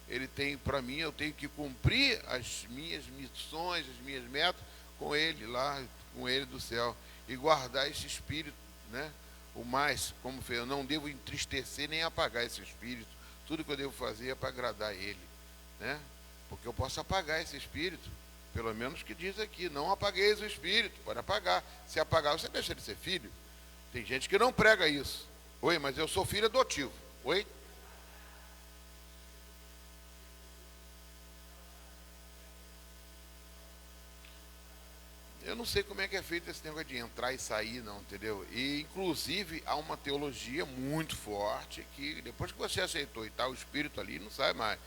ele tem para mim, eu tenho que cumprir as minhas missões, as minhas metas com ele lá, com ele do céu, e guardar esse espírito, né? O mais, como foi, eu não devo entristecer nem apagar esse espírito. Tudo que eu devo fazer é para agradar ele, né? Porque eu posso apagar esse espírito, pelo menos que diz aqui: não apagueis o espírito. Pode apagar. Se apagar, você deixa de ser filho. Tem gente que não prega isso. Oi, mas eu sou filho adotivo. Oi? Eu não sei como é que é feito esse negócio de entrar e sair, não, entendeu? E, inclusive, há uma teologia muito forte que, depois que você aceitou e tal, o espírito ali não sai mais,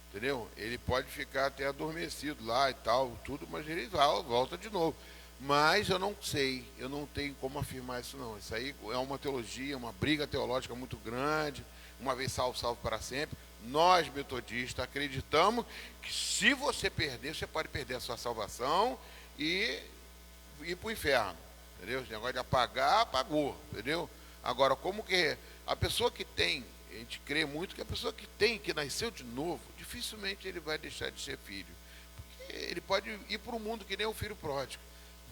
entendeu? Ele pode ficar até adormecido lá e tal, tudo, mas ele volta de novo. Mas eu não sei, eu não tenho como afirmar isso, não. Isso aí é uma teologia, uma briga teológica muito grande, uma vez salvo, salvo para sempre. Nós, metodistas, acreditamos que se você perder, você pode perder a sua salvação e ir para o inferno, entendeu? Esse negócio de apagar, apagou, entendeu? Agora, como que a pessoa que tem, a gente crê muito que a pessoa que tem, que nasceu de novo, dificilmente ele vai deixar de ser filho. Porque ele pode ir para o mundo que nem o filho pródigo,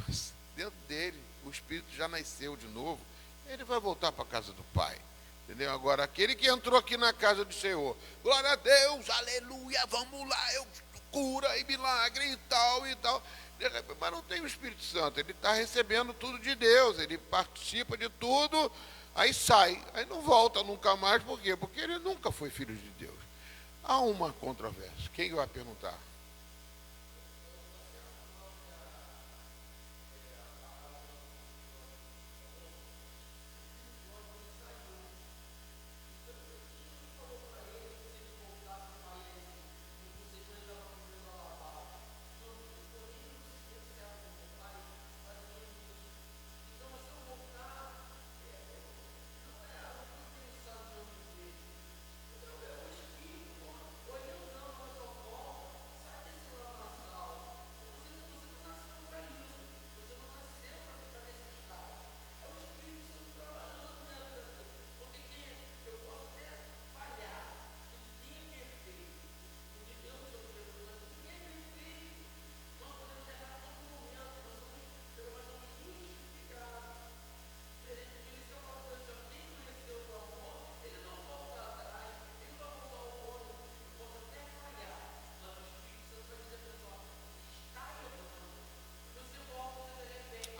mas dentro dele, o espírito já nasceu de novo, ele vai voltar para a casa do pai, entendeu? Agora, aquele que entrou aqui na casa do Senhor, glória a Deus, aleluia, vamos lá, eu cura e milagre e tal, mas não tem o Espírito Santo, ele está recebendo tudo de Deus, ele participa de tudo, aí sai, aí não volta nunca mais. Por quê? Porque ele nunca foi filho de Deus. Há uma controvérsia. Quem vai perguntar?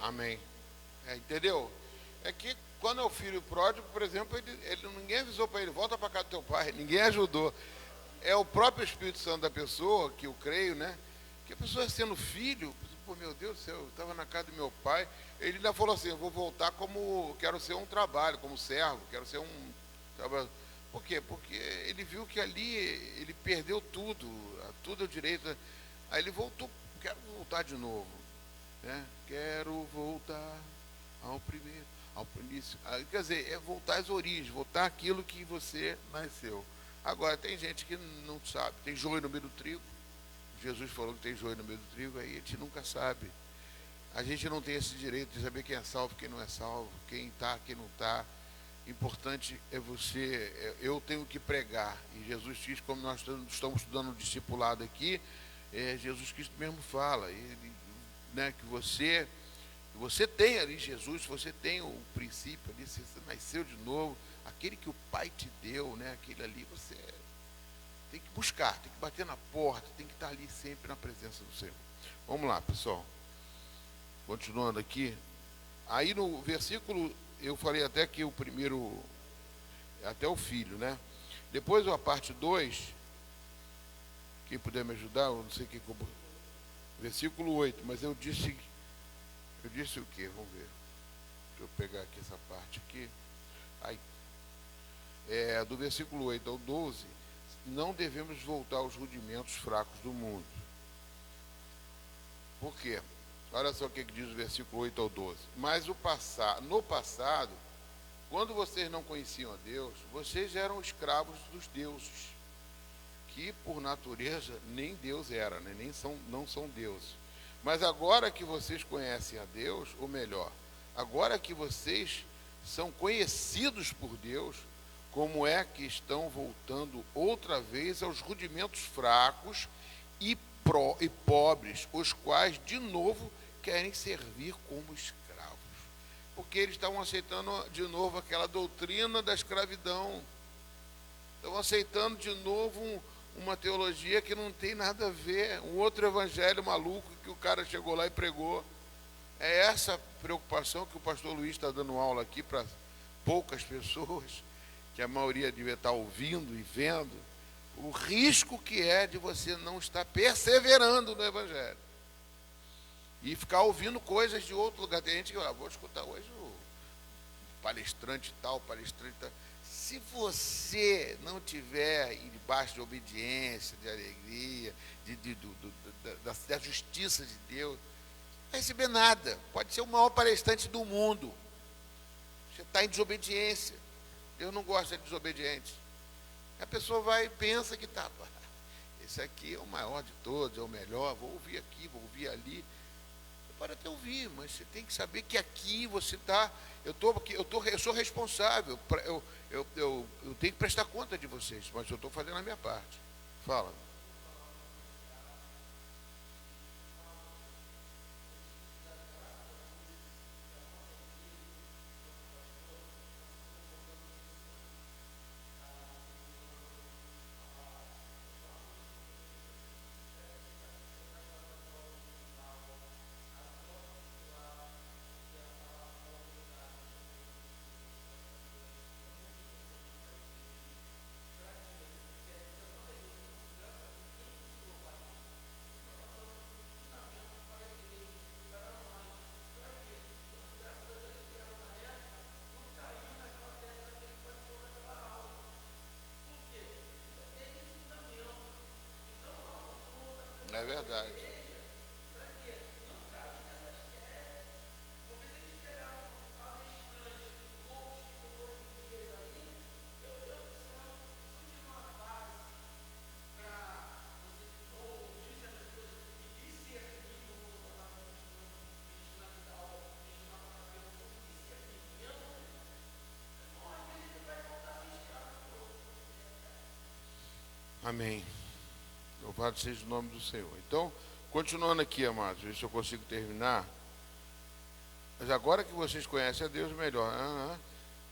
Amém. Entendeu? É que quando é o filho pródigo, por exemplo, ninguém avisou para ele: volta para casa do teu pai, ninguém ajudou. É o próprio Espírito Santo da pessoa, que eu creio, né? Que a pessoa sendo filho, pô, meu Deus do céu, eu estava na casa do meu pai, ele ainda falou assim: eu vou voltar como, quero ser um trabalho, como servo, quero ser um trabalho. Por quê? Porque ele viu que ali ele perdeu tudo, tudo é o direito. Aí ele voltou: quero voltar de novo, né? Quero voltar ao primeiro, ao início. Quer dizer, é voltar às origens, voltar àquilo que você nasceu. Agora, tem gente que não sabe, tem joio no meio do trigo. Jesus falou que tem joio no meio do trigo, aí a gente nunca sabe. A gente não tem esse direito de saber quem é salvo, quem não é salvo, quem está, quem não está. Importante é você, eu tenho que pregar. E Jesus diz, como nós estamos estudando o discipulado aqui, Jesus Cristo mesmo fala, ele, né, que você tem ali Jesus, você tem o princípio ali, você nasceu de novo, aquele que o Pai te deu, né, aquele ali, você tem que buscar, tem que bater na porta, tem que estar ali sempre na presença do Senhor. Vamos lá, pessoal. Continuando aqui. Aí no versículo, eu falei até que o primeiro, até o filho, né? Depois a parte 2, quem puder me ajudar, eu não sei quem... Versículo 8, mas eu disse o quê? Vamos ver. Deixa eu pegar aqui essa parte aqui. Aí, do versículo 8 ao 12, não devemos voltar aos rudimentos fracos do mundo. Por quê? Olha só o que diz o versículo 8 ao 12. Mas no passado, quando vocês não conheciam a Deus, vocês eram escravos dos deuses, que por natureza nem Deus era, né? Não são deuses. Mas agora que vocês conhecem a Deus, ou melhor, agora que vocês são conhecidos por Deus, como é que estão voltando outra vez aos rudimentos fracos e pobres, os quais de novo querem servir como escravos? Porque eles estavam aceitando de novo aquela doutrina da escravidão, estão aceitando de novo uma teologia que não tem nada a ver, um outro evangelho maluco que o cara chegou lá e pregou. É essa preocupação que o pastor Luiz está dando aula aqui para poucas pessoas, que a maioria devia estar ouvindo e vendo, o risco que é de você não estar perseverando no evangelho e ficar ouvindo coisas de outro lugar. Tem gente que vou escutar hoje o palestrante tal, palestrante tal. Se você não tiver debaixo de obediência, de alegria, da justiça de Deus, não vai receber nada. Pode ser o maior palestrante do mundo. Você está em desobediência. Deus não gosta de desobedientes. A pessoa vai e pensa que está, esse aqui é o maior de todos, é o melhor, vou ouvir aqui, vou ouvir ali. Você pode até ouvir, mas você tem que saber que aqui você está, eu sou responsável, eu tenho que prestar conta de vocês, mas eu estou fazendo a minha parte. Fala. É verdade. Amém. Louvado seja o nome do Senhor. Então, continuando aqui, amados, ver se eu consigo terminar. Mas agora que vocês conhecem a Deus melhor,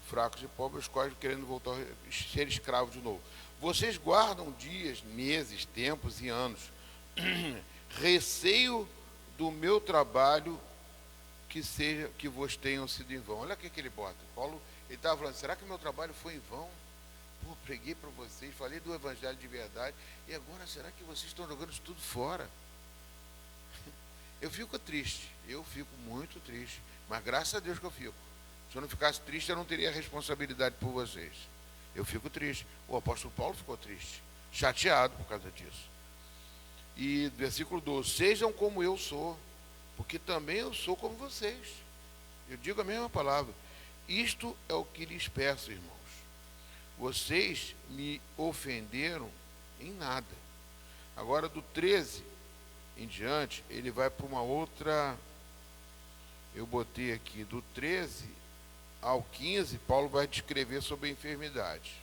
fracos e pobres, quase querendo voltar a ser escravos de novo. Vocês guardam dias, meses, tempos e anos. Receio do meu trabalho que vos tenham sido em vão. Olha o que ele bota. Paulo, ele estava falando, será que meu trabalho foi em vão? Pô, preguei para vocês, falei do evangelho de verdade, e agora será que vocês estão jogando isso tudo fora? Eu fico triste, eu fico muito triste, mas graças a Deus que eu fico. Se eu não ficasse triste, eu não teria responsabilidade por vocês. Eu fico triste. O apóstolo Paulo ficou triste, chateado por causa disso. E versículo 12, sejam como eu sou, porque também eu sou como vocês. Eu digo a mesma palavra. Isto é o que lhes peço, irmãos. Vocês me ofenderam em nada. Agora do 13 em diante, ele vai para uma outra. Eu botei aqui do 13 ao 15, Paulo vai descrever sobre a enfermidade.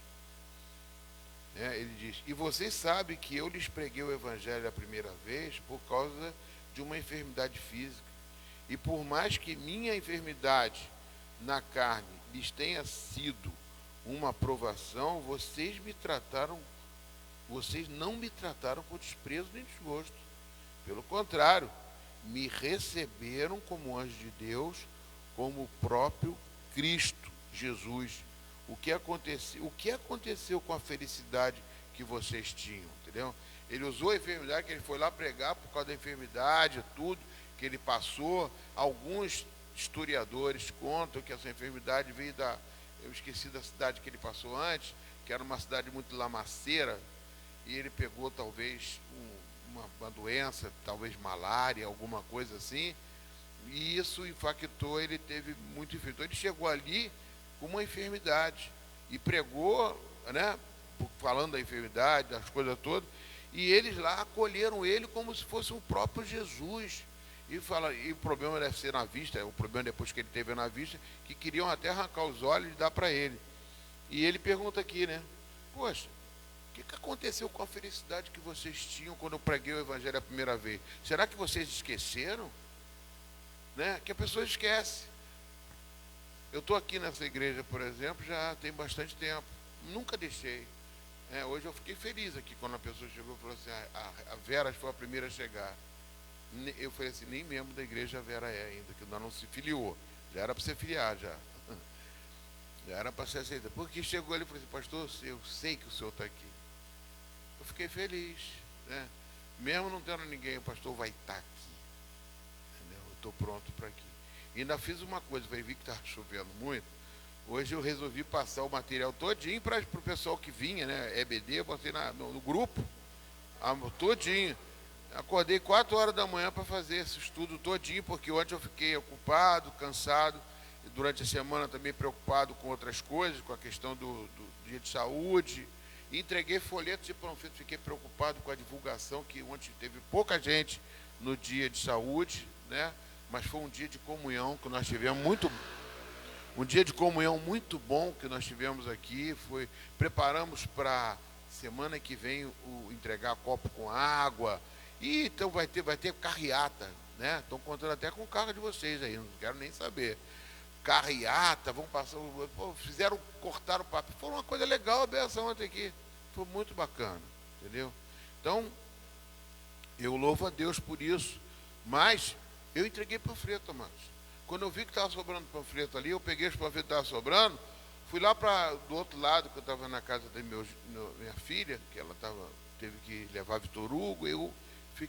Ele diz, e vocês sabem que eu lhes preguei o evangelho a primeira vez por causa de uma enfermidade física. E por mais que minha enfermidade na carne lhes tenha sido uma provação, vocês não me trataram com desprezo nem desgosto. Pelo contrário, me receberam como anjo de Deus, como o próprio Cristo Jesus. O que aconteceu com a felicidade que vocês tinham, entendeu? Ele usou a enfermidade, que ele foi lá pregar por causa da enfermidade, tudo que ele passou. Alguns historiadores contam que essa enfermidade veio eu esqueci da cidade que ele passou antes, que era uma cidade muito lamaceira, e ele pegou talvez uma doença, talvez malária, alguma coisa assim, e isso infectou, ele teve muito enfermo. Então ele chegou ali com uma enfermidade e pregou, falando da enfermidade, das coisas todas, e eles lá acolheram ele como se fosse o próprio Jesus. E fala, e o problema deve ser na vista, o problema depois que ele teve na vista, que queriam até arrancar os olhos e dar para ele. E ele pergunta aqui, né? Poxa, o que aconteceu com a felicidade que vocês tinham quando eu preguei o evangelho a primeira vez? Será que vocês esqueceram? Né? Que a pessoa esquece. Eu estou aqui nessa igreja, por exemplo, já tem bastante tempo. Nunca deixei. Hoje eu fiquei feliz aqui quando a pessoa chegou e falou assim, a Vera foi a primeira a chegar. Eu falei assim, nem membro da igreja a Vera é ainda, que ainda não se filiou. Já era para ser filiar, já. Já era para ser aceita. Porque chegou ali e falou assim, pastor, eu sei que o senhor está aqui. Eu fiquei feliz, né? Mesmo não tendo ninguém, o pastor vai estar aqui. Entendeu? Eu estou pronto para aqui. E ainda fiz uma coisa, vi que estava chovendo muito. Hoje eu resolvi passar o material todinho para o pessoal que vinha, né? EBD, eu botei no grupo, todinho. Acordei 4 horas da manhã para fazer esse estudo todinho, porque ontem eu fiquei ocupado, cansado, e durante a semana também preocupado com outras coisas, com a questão do dia de saúde. E entreguei folhetos de panfletos, fiquei preocupado com a divulgação, que ontem teve pouca gente no dia de saúde, né? Mas foi um dia de comunhão que nós tivemos um dia de comunhão muito bom que nós tivemos aqui. Preparamos para semana que vem entregar copo com água. E então vai ter carreata, né? Estão contando até com o carro de vocês aí, não quero nem saber. Carreata, vão passar, cortaram o papo. Foi uma coisa legal a beça ontem aqui. Foi muito bacana, entendeu? Então, eu louvo a Deus por isso. Mas eu entreguei panfleto, amados. Quando eu vi que estava sobrando panfleto ali, eu peguei os panfletos que estavam sobrando, fui lá do outro lado, que eu estava na casa da minha filha, que ela teve que levar Vitor Hugo, eu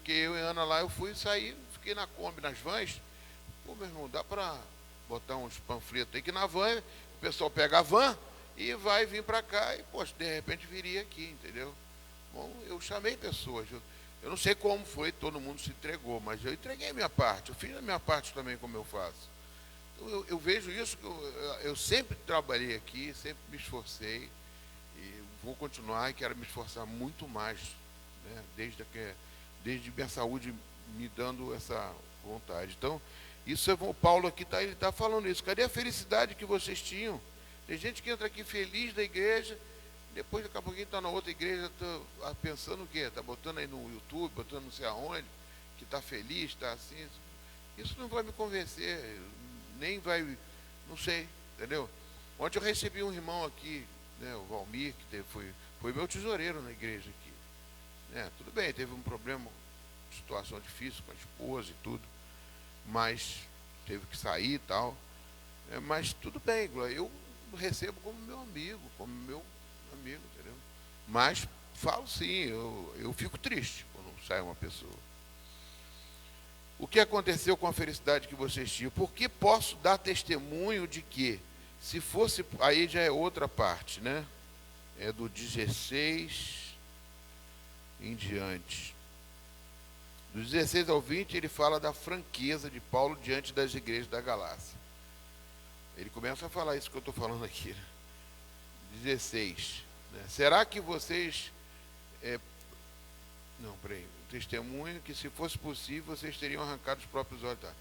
e Ana lá, eu fui sair, fiquei na Kombi, nas vans. Pô, meu irmão, dá para botar uns panfletos aí, que na van, o pessoal pega a van e vai vir para cá, e, poxa, de repente viria aqui, entendeu? Bom, eu chamei pessoas, eu não sei como foi, todo mundo se entregou, mas eu entreguei a minha parte, eu fiz a minha parte também, como eu faço. Então, eu vejo isso, que eu sempre trabalhei aqui, sempre me esforcei, e vou continuar e quero me esforçar muito mais, né, desde minha saúde me dando essa vontade. Então, isso o Paulo aqui ele está falando isso. Cadê a felicidade que vocês tinham? Tem gente que entra aqui feliz da igreja, depois daqui a pouquinho está na outra igreja, está pensando o quê? Está botando aí no YouTube, botando não sei aonde, que está feliz, está assim. Isso não vai me convencer, nem vai, não sei, entendeu? Ontem eu recebi um irmão aqui, né, o Valmir, que foi meu tesoureiro na igreja aqui. Tudo bem, teve um problema, situação difícil com a esposa e tudo, mas teve que sair e tal. Mas tudo bem, eu recebo como meu amigo, entendeu? Mas falo sim, eu fico triste quando sai uma pessoa. O que aconteceu com a felicidade que vocês tinham? Porque posso dar testemunho de que, se fosse, aí já é outra parte, né? É do 16 em diante. Do 16 ao 20, ele fala da franqueza de Paulo diante das igrejas da Galácia. Ele começa a falar isso que eu estou falando aqui, né? 16. Né? Será que vocês... testemunho que, se fosse possível, vocês teriam arrancado os próprios olhos. Tá?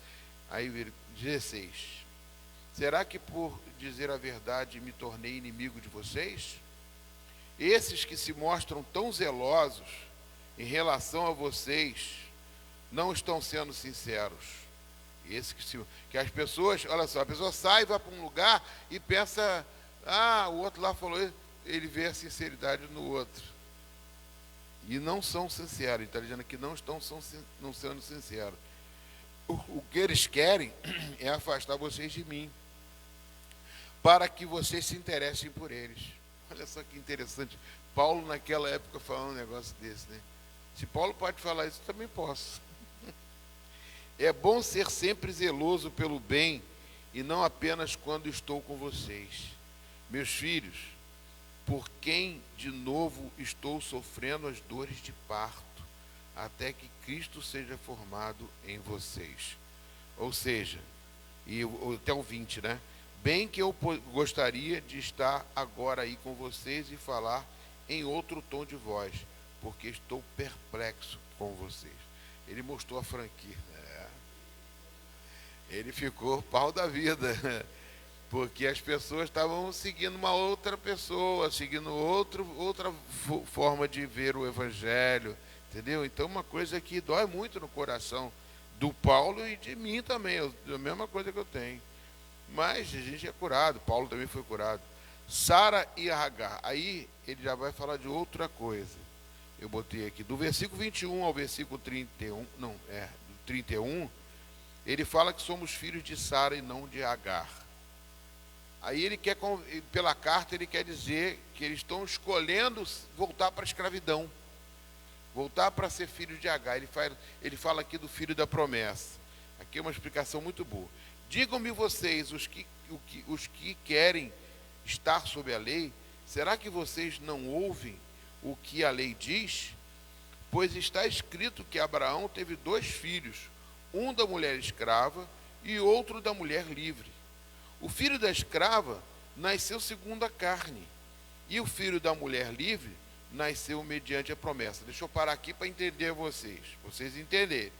Aí, 16. Será que, por dizer a verdade, me tornei inimigo de vocês? Esses que se mostram tão zelosos em relação a vocês não estão sendo sinceros. Esse que as pessoas, olha só, a pessoa sai, vai para um lugar e pensa, o outro lá falou, ele vê a sinceridade no outro. E não são sinceros, ele está dizendo que não sendo sinceros. O que eles querem é afastar vocês de mim, para que vocês se interessem por eles. Olha só que interessante. Paulo, naquela época, falando um negócio desse, né? Se Paulo pode falar isso, eu também posso. É bom ser sempre zeloso pelo bem, e não apenas quando estou com vocês. Meus filhos, por quem de novo estou sofrendo as dores de parto, até que Cristo seja formado em vocês. Ou seja, até o 20, né? Bem que eu gostaria de estar agora aí com vocês e falar em outro tom de voz, porque estou perplexo com vocês. Ele mostrou a franquia. Ele ficou pau da vida, porque as pessoas estavam seguindo uma outra pessoa, seguindo outra forma de ver o Evangelho, entendeu? Então, uma coisa que dói muito no coração do Paulo e de mim também, a mesma coisa que eu tenho. Mas a gente é curado, Paulo também foi curado. Sara e Agar, aí ele já vai falar de outra coisa. Eu botei aqui, do versículo 21 ao versículo 31, do 31, ele fala que somos filhos de Sara e não de Agar. Aí ele quer, pela carta, ele quer dizer que eles estão escolhendo voltar para a escravidão, voltar para ser filhos de Agar. Ele fala aqui do filho da promessa. Aqui é uma explicação muito boa. Digam-me vocês, os que querem estar sob a lei, será que vocês não ouvem o que a lei diz? Pois está escrito que Abraão teve 2 filhos, um da mulher escrava e outro da mulher livre. O filho da escrava nasceu segundo a carne, e o filho da mulher livre nasceu mediante a promessa. Deixa eu parar aqui para entender vocês entenderem.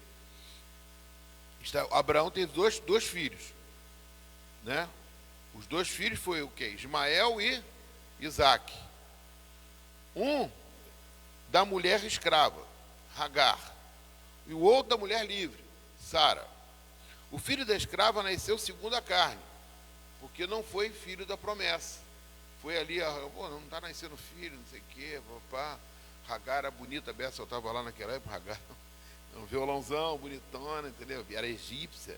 Abraão teve dois filhos, né? Os 2 filhos foi o quê? Ismael e Isaac. Um da mulher escrava, Agar, e o outro da mulher livre, Sara. O filho da escrava nasceu segundo a carne, porque não foi filho da promessa. Foi ali, não está nascendo filho, não sei o quê, papá. Agar era bonita, Bessa, eu estava lá naquela época, Agar, um violãozão, bonitona, entendeu? Era egípcia.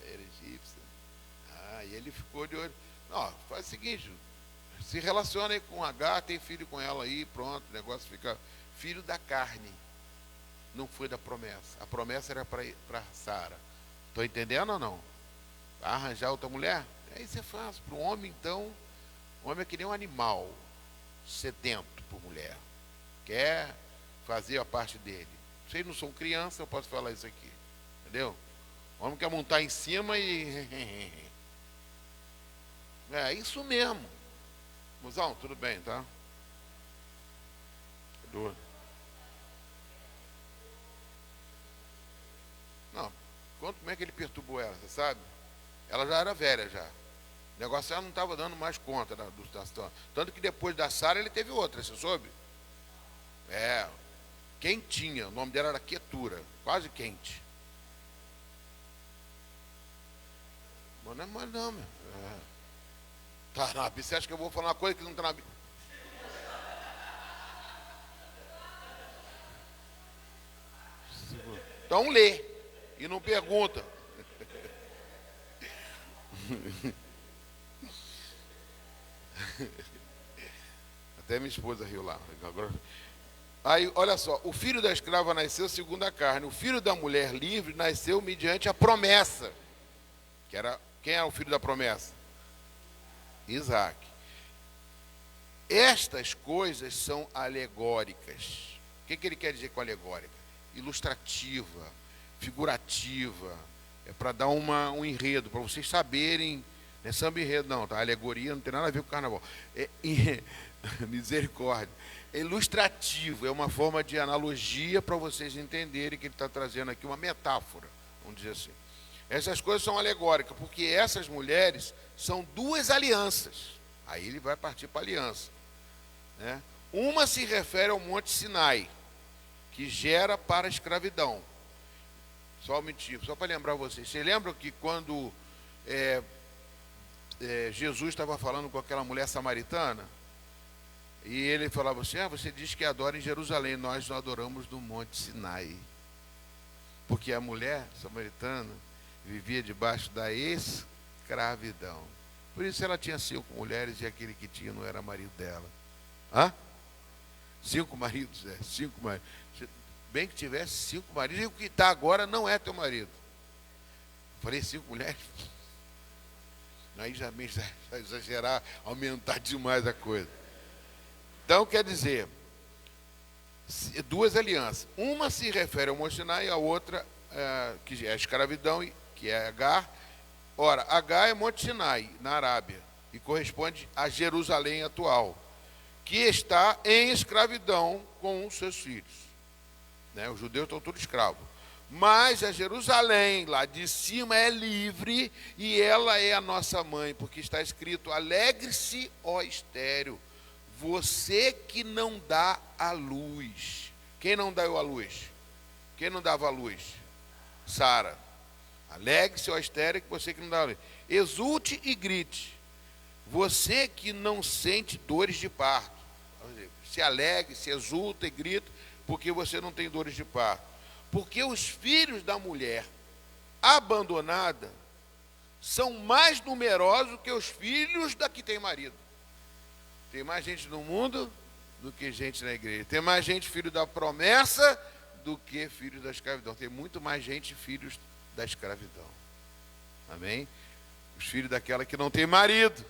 E ele ficou de olho. Não, faz o seguinte, se relaciona aí com Agar, tem filho com ela aí, pronto, o negócio fica filho da carne. Não foi da promessa. A promessa era para Sara. Estou entendendo ou não? Vai arranjar outra mulher? Isso é fácil. Para o homem, então, o homem é que nem um animal sedento por mulher. Quer fazer a parte dele. Vocês não são criança, eu posso falar isso aqui. Entendeu? O homem quer montar em cima e... É isso mesmo. Mozão, tudo bem, tá? Não, como é que ele perturbou ela, você sabe? Ela já era velha já. O negócio ela não estava dando mais conta da situação. Tanto que depois da Sara ele teve outra, você soube? Quentinha, o nome dela era Quetura, quase quente. Mas não é mais não, meu. Tá na Bíblia. Você acha que eu vou falar uma coisa que não está na Bíblia? Então lê e não pergunta. Até minha esposa riu lá. Aí, olha só, o filho da escrava nasceu segundo a carne, o filho da mulher livre nasceu mediante a promessa. Quem era o filho da promessa? Isaac. Estas coisas são alegóricas. O que ele quer dizer com alegórica? Ilustrativa, figurativa. É para dar um enredo, para vocês saberem. Não é samba enredo, não, tá? Alegoria não tem nada a ver com o carnaval. Misericórdia. É ilustrativo, é uma forma de analogia para vocês entenderem que ele está trazendo aqui uma metáfora, vamos dizer assim. Essas coisas são alegóricas, porque essas mulheres são 2 alianças. Aí ele vai partir para a aliança, né? Uma se refere ao Monte Sinai, que gera para a escravidão. Só para lembrar vocês. Vocês lembram que quando Jesus estava falando com aquela mulher samaritana, e ele falava assim, você diz que adora em Jerusalém, nós adoramos no Monte Sinai. Porque a mulher samaritana vivia debaixo da escravidão. Por isso ela tinha 5 mulheres e aquele que tinha não era marido dela. 5 maridos, 5 maridos. Bem que tivesse 5 maridos, e o que está agora não é teu marido. Falei 5 mulheres. Aí já exagerar, aumentar demais a coisa. Então, quer dizer, 2 alianças. Uma se refere ao Monte Sinai e a outra, que é a escravidão, que é Agar. Ora, Agar é Monte Sinai, na Arábia, e corresponde a Jerusalém atual, que está em escravidão com os seus filhos. Os judeus estão todos escravos. Mas a Jerusalém, lá de cima, é livre e ela é a nossa mãe, porque está escrito: alegre-se, ó estéril, você que não dá a luz. Quem não deu a luz? Quem não dava a luz? Sara. Alegre-se, ó estéril, que você que não dá a luz. Exulte e grite, você que não sente dores de parto. Se alegre, se exulta e grita, porque você não tem dores de parto. Porque os filhos da mulher abandonada são mais numerosos que os filhos da que tem marido. Tem mais gente no mundo do que gente na igreja. Tem mais gente filho da promessa do que filhos da escravidão. Tem muito mais gente filhos da escravidão. Amém? Os filhos daquela que não tem marido.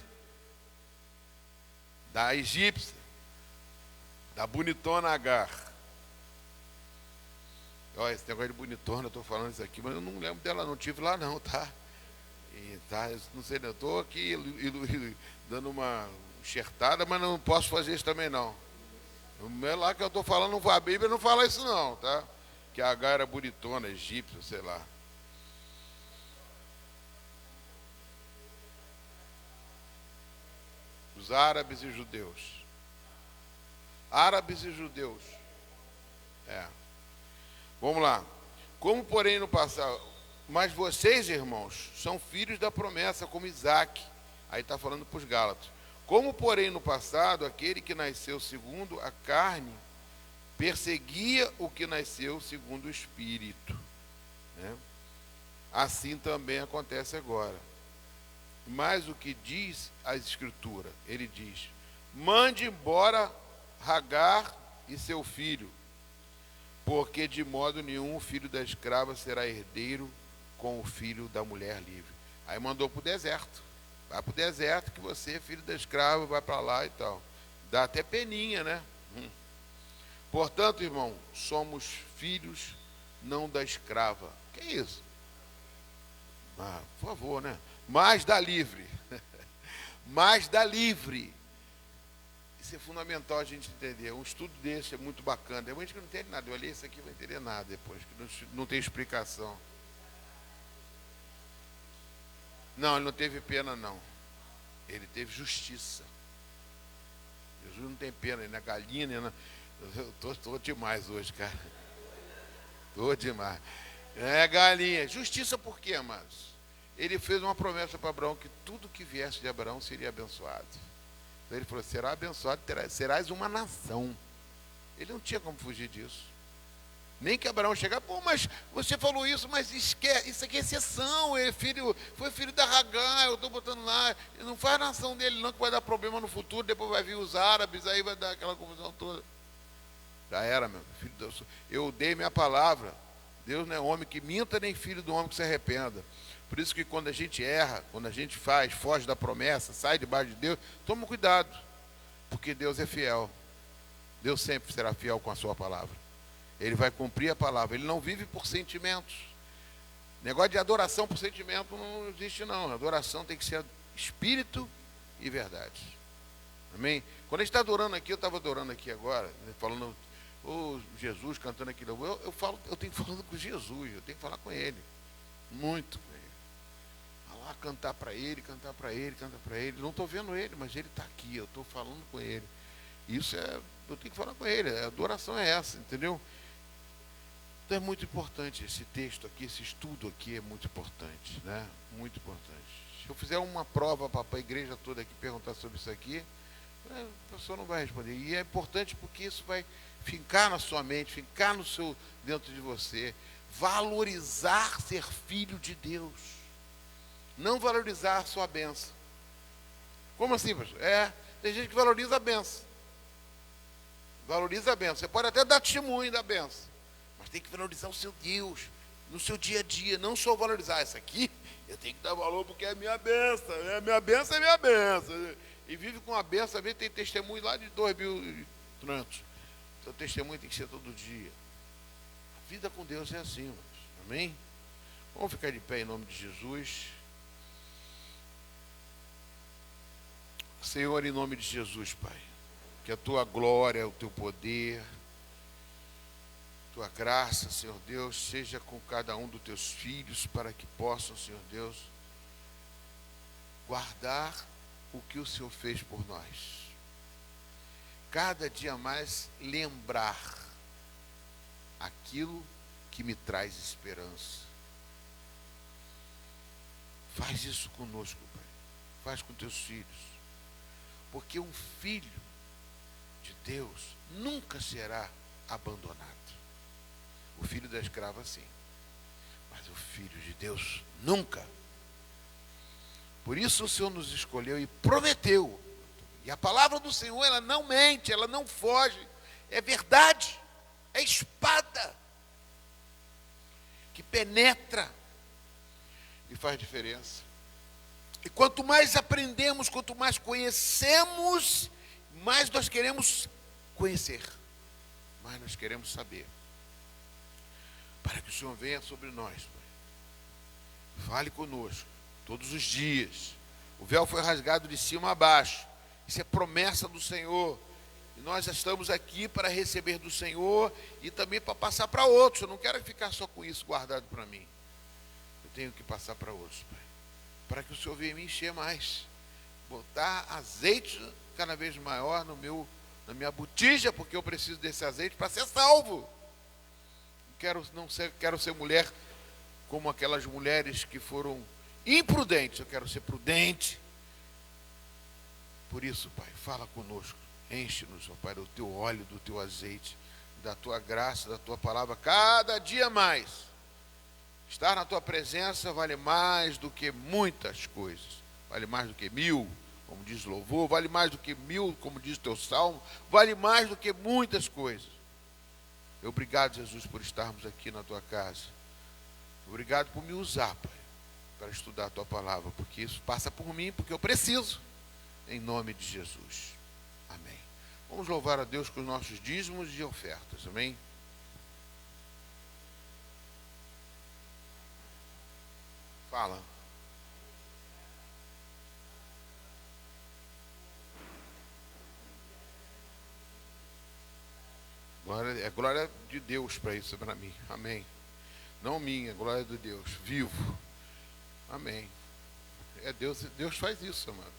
Da egípcia. Da bonitona Agar. Olha, esse negócio de bonitona, eu estou falando isso aqui, mas eu não lembro dela, não tive lá não, tá? E, tá, não sei, eu estou aqui dando uma enxertada, mas não posso fazer isso também não. É lá que eu estou falando, a Bíblia não fala isso não, tá? Que a Agar era bonitona, egípcia, sei lá. Os árabes e judeus. Árabes e judeus. Vamos lá. Como, porém, no passado... Mas vocês, irmãos, são filhos da promessa, como Isaac. Aí está falando para os Gálatas. Como, porém, no passado, aquele que nasceu segundo a carne perseguia o que nasceu segundo o Espírito. Né? Assim também acontece agora. Mas o que diz a Escritura? Ele diz: mande embora Agar e seu filho, porque de modo nenhum o filho da escrava será herdeiro com o filho da mulher livre. Aí mandou para o deserto. Vai para o deserto que você, filho da escrava, vai para lá e tal. Dá até peninha, né? Portanto, irmão, somos filhos não da escrava. Que é isso? Por favor, né? Mas da livre. Mas da livre. Isso é fundamental a gente entender. Um estudo desse é muito bacana. Tem gente que não entende nada. Eu olhei isso aqui e vai entender nada depois, que não tem explicação. Não, ele não teve pena, não. Ele teve justiça. Jesus não tem pena, ele não é galinha, né? Eu estou demais hoje, cara. Estou demais. É galinha. Justiça por quê, amados? Ele fez uma promessa para Abraão que tudo que viesse de Abraão seria abençoado. Então ele falou: será abençoado, serás uma nação. Ele não tinha como fugir disso. Nem que Abraão chegar, mas você falou isso, mas isso aqui é exceção, foi filho da Agar, eu estou botando lá, não faz a nação dele não, que vai dar problema no futuro, depois vai vir os árabes, aí vai dar aquela confusão toda. Já era, meu filho, eu dei minha palavra. Deus não é homem que minta, nem filho do homem que se arrependa. Por isso que quando a gente erra, quando a gente foge da promessa, sai debaixo de Deus, toma cuidado, porque Deus é fiel. Deus sempre será fiel com a sua palavra. Ele vai cumprir a palavra. Ele não vive por sentimentos. Negócio de adoração por sentimento não existe não. A adoração tem que ser espírito e verdade. Amém? Quando a gente está adorando aqui, eu estava adorando aqui agora, né, falando, Jesus cantando aquilo. Eu tenho que falar com Jesus, eu tenho que falar com Ele. Muito com Ele. Falar, cantar para Ele, cantar para Ele, cantar para Ele. Não estou vendo Ele, mas Ele está aqui, eu estou falando com Ele. Isso eu tenho que falar com Ele. A adoração é essa, entendeu? Então é muito importante esse texto aqui, esse estudo aqui é muito importante, né? Muito importante. Se eu fizer uma prova para a igreja toda aqui perguntar sobre isso aqui, a pessoa não vai responder. E é importante porque isso vai fincar na sua mente, fincar dentro de você. Valorizar ser filho de Deus. Não valorizar a sua bênção. Como assim, pastor? Tem gente que valoriza a bênção. Valoriza a bênção. Você pode até dar testemunho da bênção, mas tem que valorizar o seu Deus no seu dia a dia. Não só valorizar essa aqui, eu tenho que dar valor porque é minha bênção. Minha bênção é minha bênção. E vive com a bênção. Às vezes tem testemunho lá de 2000 trantos. Seu testemunho tem que ser todo dia. A vida com Deus é assim, irmãos. Amém? Vamos ficar de pé em nome de Jesus. Senhor, em nome de Jesus, Pai, que a tua glória, o teu poder Tua graça, Senhor Deus, seja com cada um dos teus filhos, para que possam, Senhor Deus, guardar o que o Senhor fez por nós. Cada dia mais lembrar aquilo que me traz esperança. Faz isso conosco, Pai. Faz com teus filhos. Porque um filho de Deus nunca será abandonado. O filho da escrava, sim. Mas o filho de Deus, nunca. Por isso o Senhor nos escolheu e prometeu. E a palavra do Senhor, ela não mente, ela não foge. É verdade. É espada que penetra e faz diferença. E quanto mais aprendemos, quanto mais conhecemos, mais nós queremos conhecer, mais nós queremos saber. Para que o Senhor venha sobre nós, Pai. Fale conosco todos os dias. O véu foi rasgado de cima a baixo. Isso é promessa do Senhor. E nós estamos aqui para receber do Senhor e também para passar para outros. Eu não quero ficar só com isso guardado para mim. Eu tenho que passar para outros, Pai. Para que o Senhor venha me encher mais. Botar azeite cada vez maior na minha botija, porque eu preciso desse azeite para ser salvo. Quero ser mulher como aquelas mulheres que foram imprudentes. Eu quero ser prudente. Por isso, Pai, fala conosco. Enche-nos, ó Pai, do teu óleo, do teu azeite, da tua graça, da tua palavra, cada dia mais. Estar na tua presença vale mais do que muitas coisas. Vale mais do que 1000, como diz o louvor. Vale mais do que 1000, como diz o teu salmo. Vale mais do que muitas coisas. Obrigado, Jesus, por estarmos aqui na tua casa. Obrigado por me usar, Pai, para estudar a tua palavra, porque isso passa por mim, porque eu preciso. Em nome de Jesus. Amém. Vamos louvar a Deus com os nossos dízimos e ofertas. Amém? Fala. É glória de Deus para isso, para mim. Amém. Não minha, glória de Deus. Vivo. Amém. É Deus faz isso, amado.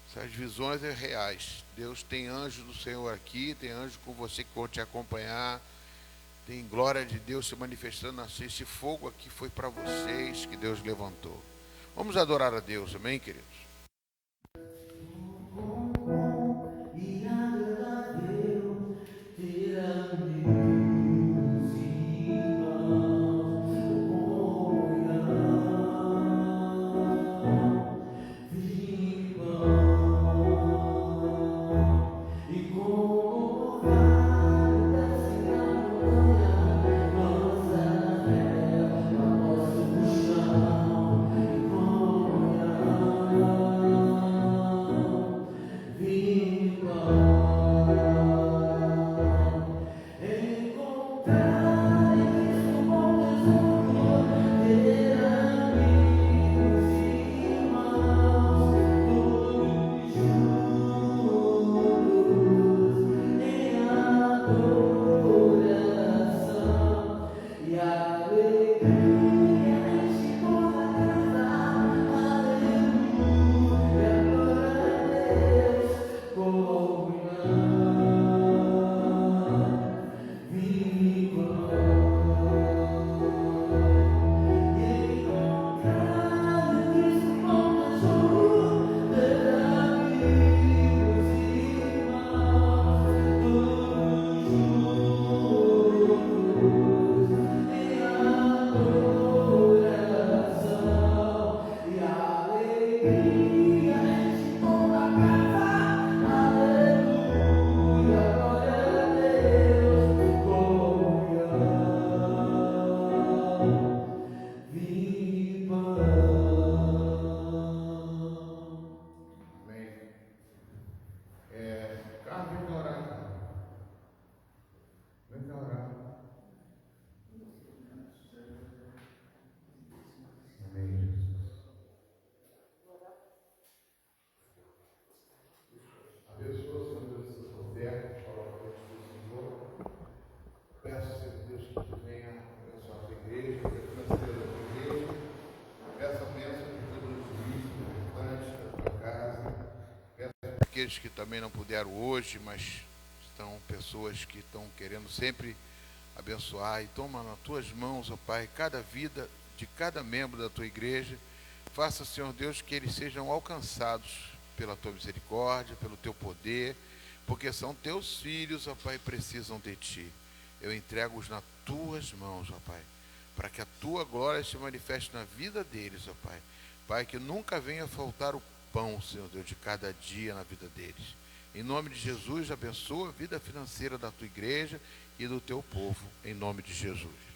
Essas visões é reais. Deus tem anjo do Senhor aqui, tem anjo com você que vão te acompanhar. Tem glória de Deus se manifestando assim. Esse fogo aqui foi para vocês que Deus levantou. Vamos adorar a Deus, amém, queridos? aqueles que também não puderam hoje, mas são pessoas que estão querendo sempre abençoar. E toma nas tuas mãos, ó Pai, cada vida de cada membro da tua igreja. Faça, Senhor Deus, que eles sejam alcançados pela tua misericórdia, pelo teu poder, porque são teus filhos, ó Pai, precisam de ti. Eu entrego-os nas tuas mãos, ó Pai, para que a tua glória se manifeste na vida deles, ó Pai. Pai, que nunca venha faltar o pão, Senhor Deus, de cada dia na vida deles. Em nome de Jesus, abençoa a vida financeira da tua igreja e do teu povo, em nome de Jesus.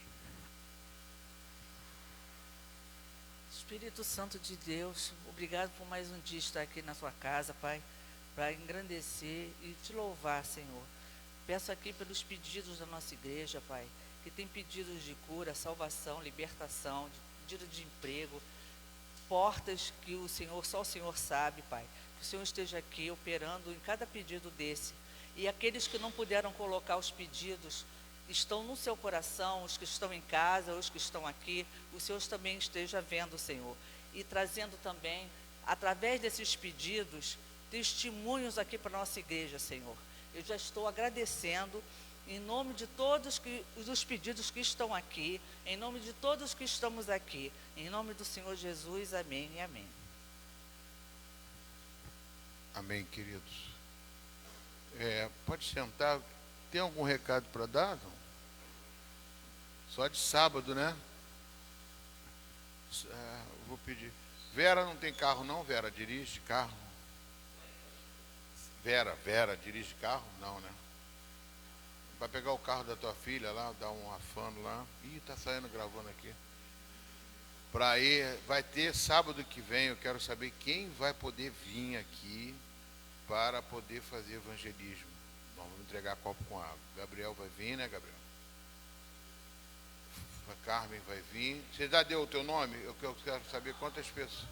Espírito Santo de Deus, obrigado por mais um dia estar aqui na sua casa, Pai, para engrandecer e te louvar, Senhor. Peço aqui pelos pedidos da nossa igreja, Pai, que tem pedidos de cura, salvação, libertação, pedido de emprego, portas que o Senhor, só o Senhor sabe, Pai. Que o Senhor esteja aqui operando em cada pedido desse. E aqueles que não puderam colocar os pedidos, estão no seu coração, os que estão em casa, os que estão aqui, o Senhor também esteja vendo, Senhor. E trazendo também, através desses pedidos, testemunhos aqui para a nossa igreja, Senhor. Eu já estou agradecendo, em nome de todos os pedidos que estão aqui, em nome de todos que estamos aqui, em nome do Senhor Jesus, amém e amém. Amém, queridos. Pode sentar. Tem algum recado para dar? Não? Só de sábado, né? Vou pedir. Vera não tem carro não, Vera? Dirige carro? Vera, dirige carro? Não, né? Vai pegar o carro da tua filha lá, dar um afano lá. Ih, tá saindo gravando aqui. Para ir, vai ter sábado que vem, eu quero saber quem vai poder vir aqui para poder fazer evangelismo. Nós vamos entregar copo com água. Gabriel vai vir, né, Gabriel? A Carmen vai vir. Você já deu o teu nome? Eu quero saber quantas pessoas.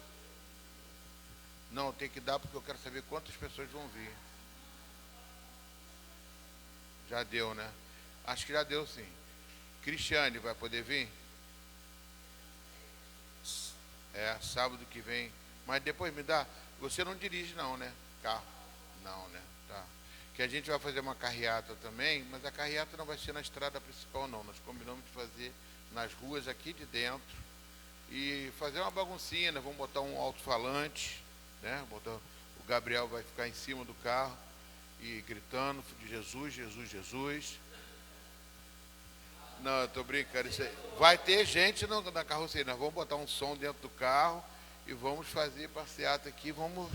Não, tem que dar porque eu quero saber quantas pessoas vão vir. Já deu, né? Acho que já deu, sim. Cristiane vai poder vir? Sábado que vem. Mas depois me dá. Você não dirige não, né? Carro. Não, né? Tá. Que a gente vai fazer uma carreata também, mas a carreata não vai ser na estrada principal não. Nós combinamos de fazer nas ruas aqui de dentro e fazer uma baguncinha, né? Vamos botar um alto-falante, né? O Gabriel vai ficar em cima do carro e gritando de Jesus, Jesus, Jesus. Não, eu tô brincando. Vai ter gente na carroceria. Nós vamos botar um som dentro do carro e vamos fazer passeata aqui. Vamos.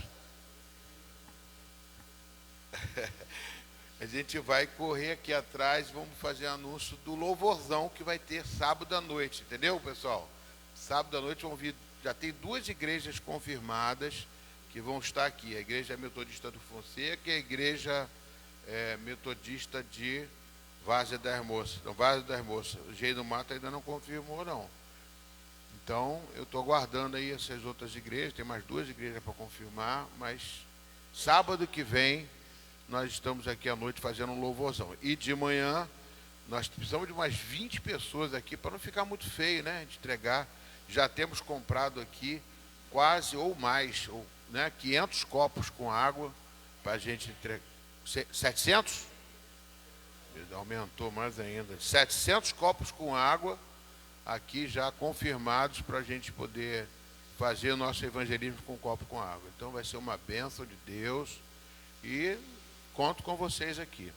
A gente vai correr aqui atrás. Vamos fazer anúncio do louvorzão que vai ter sábado à noite. Entendeu, pessoal? Sábado à noite vão vir. Já tem 2 igrejas confirmadas que vão estar aqui. A Igreja Metodista do Fonseca e a Igreja Metodista de Várzea das Moças. Então, Várzea das Moças. O Jeito do Mato ainda não confirmou, não. Então, eu estou aguardando aí essas outras igrejas. Tem mais 2 igrejas para confirmar, mas sábado que vem nós estamos aqui à noite fazendo um louvorzão. E de manhã nós precisamos de umas 20 pessoas aqui para não ficar muito feio, né? De entregar. Já temos comprado aqui quase ou mais, 500 copos com água para a gente entregar. 700? Aumentou mais ainda. 700 copos com água aqui já confirmados para a gente poder fazer o nosso evangelismo com copo com água. Então vai ser uma bênção de Deus e conto com vocês aqui.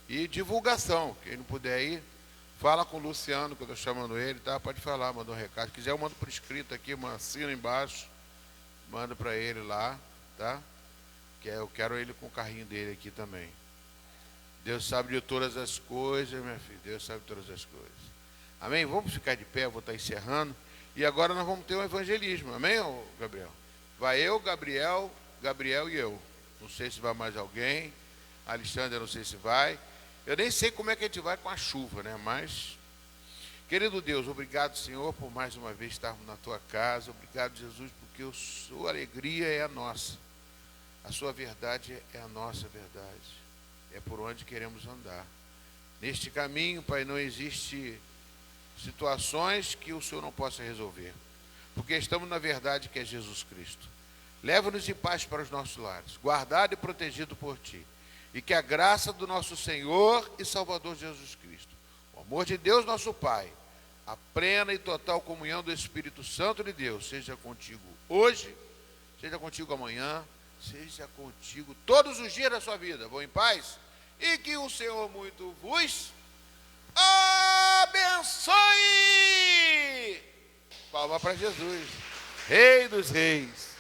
E divulgação, quem não puder ir, fala com o Luciano, que eu estou chamando ele, tá? Pode falar, manda um recado. Se quiser, eu mando por escrito aqui, assina embaixo, manda para ele lá, tá? Que eu quero ele com o carrinho dele aqui também. Deus sabe de todas as coisas, minha filha, Deus sabe de todas as coisas. Amém? Vamos ficar de pé, eu vou estar encerrando. E agora nós vamos ter um evangelismo, amém, Gabriel? Vai eu, Gabriel e eu. Não sei se vai mais alguém. Alexandre, eu não sei se vai. Eu nem sei como é que a gente vai com a chuva, né? Mas, querido Deus, obrigado, Senhor, por mais uma vez estarmos na tua casa. Obrigado, Jesus, porque a sua alegria é a nossa. A sua verdade é a nossa verdade. É por onde queremos andar. Neste caminho, Pai, não existe situações que o Senhor não possa resolver. Porque estamos na verdade que é Jesus Cristo. Leva-nos em paz para os nossos lares, guardado e protegido por Ti. E que a graça do nosso Senhor e Salvador Jesus Cristo, o amor de Deus nosso Pai, a plena e total comunhão do Espírito Santo de Deus, seja contigo hoje, seja contigo amanhã, seja contigo todos os dias da sua vida. Vão em paz e que o Senhor muito vos abençoe. Palma para Jesus, Rei dos Reis.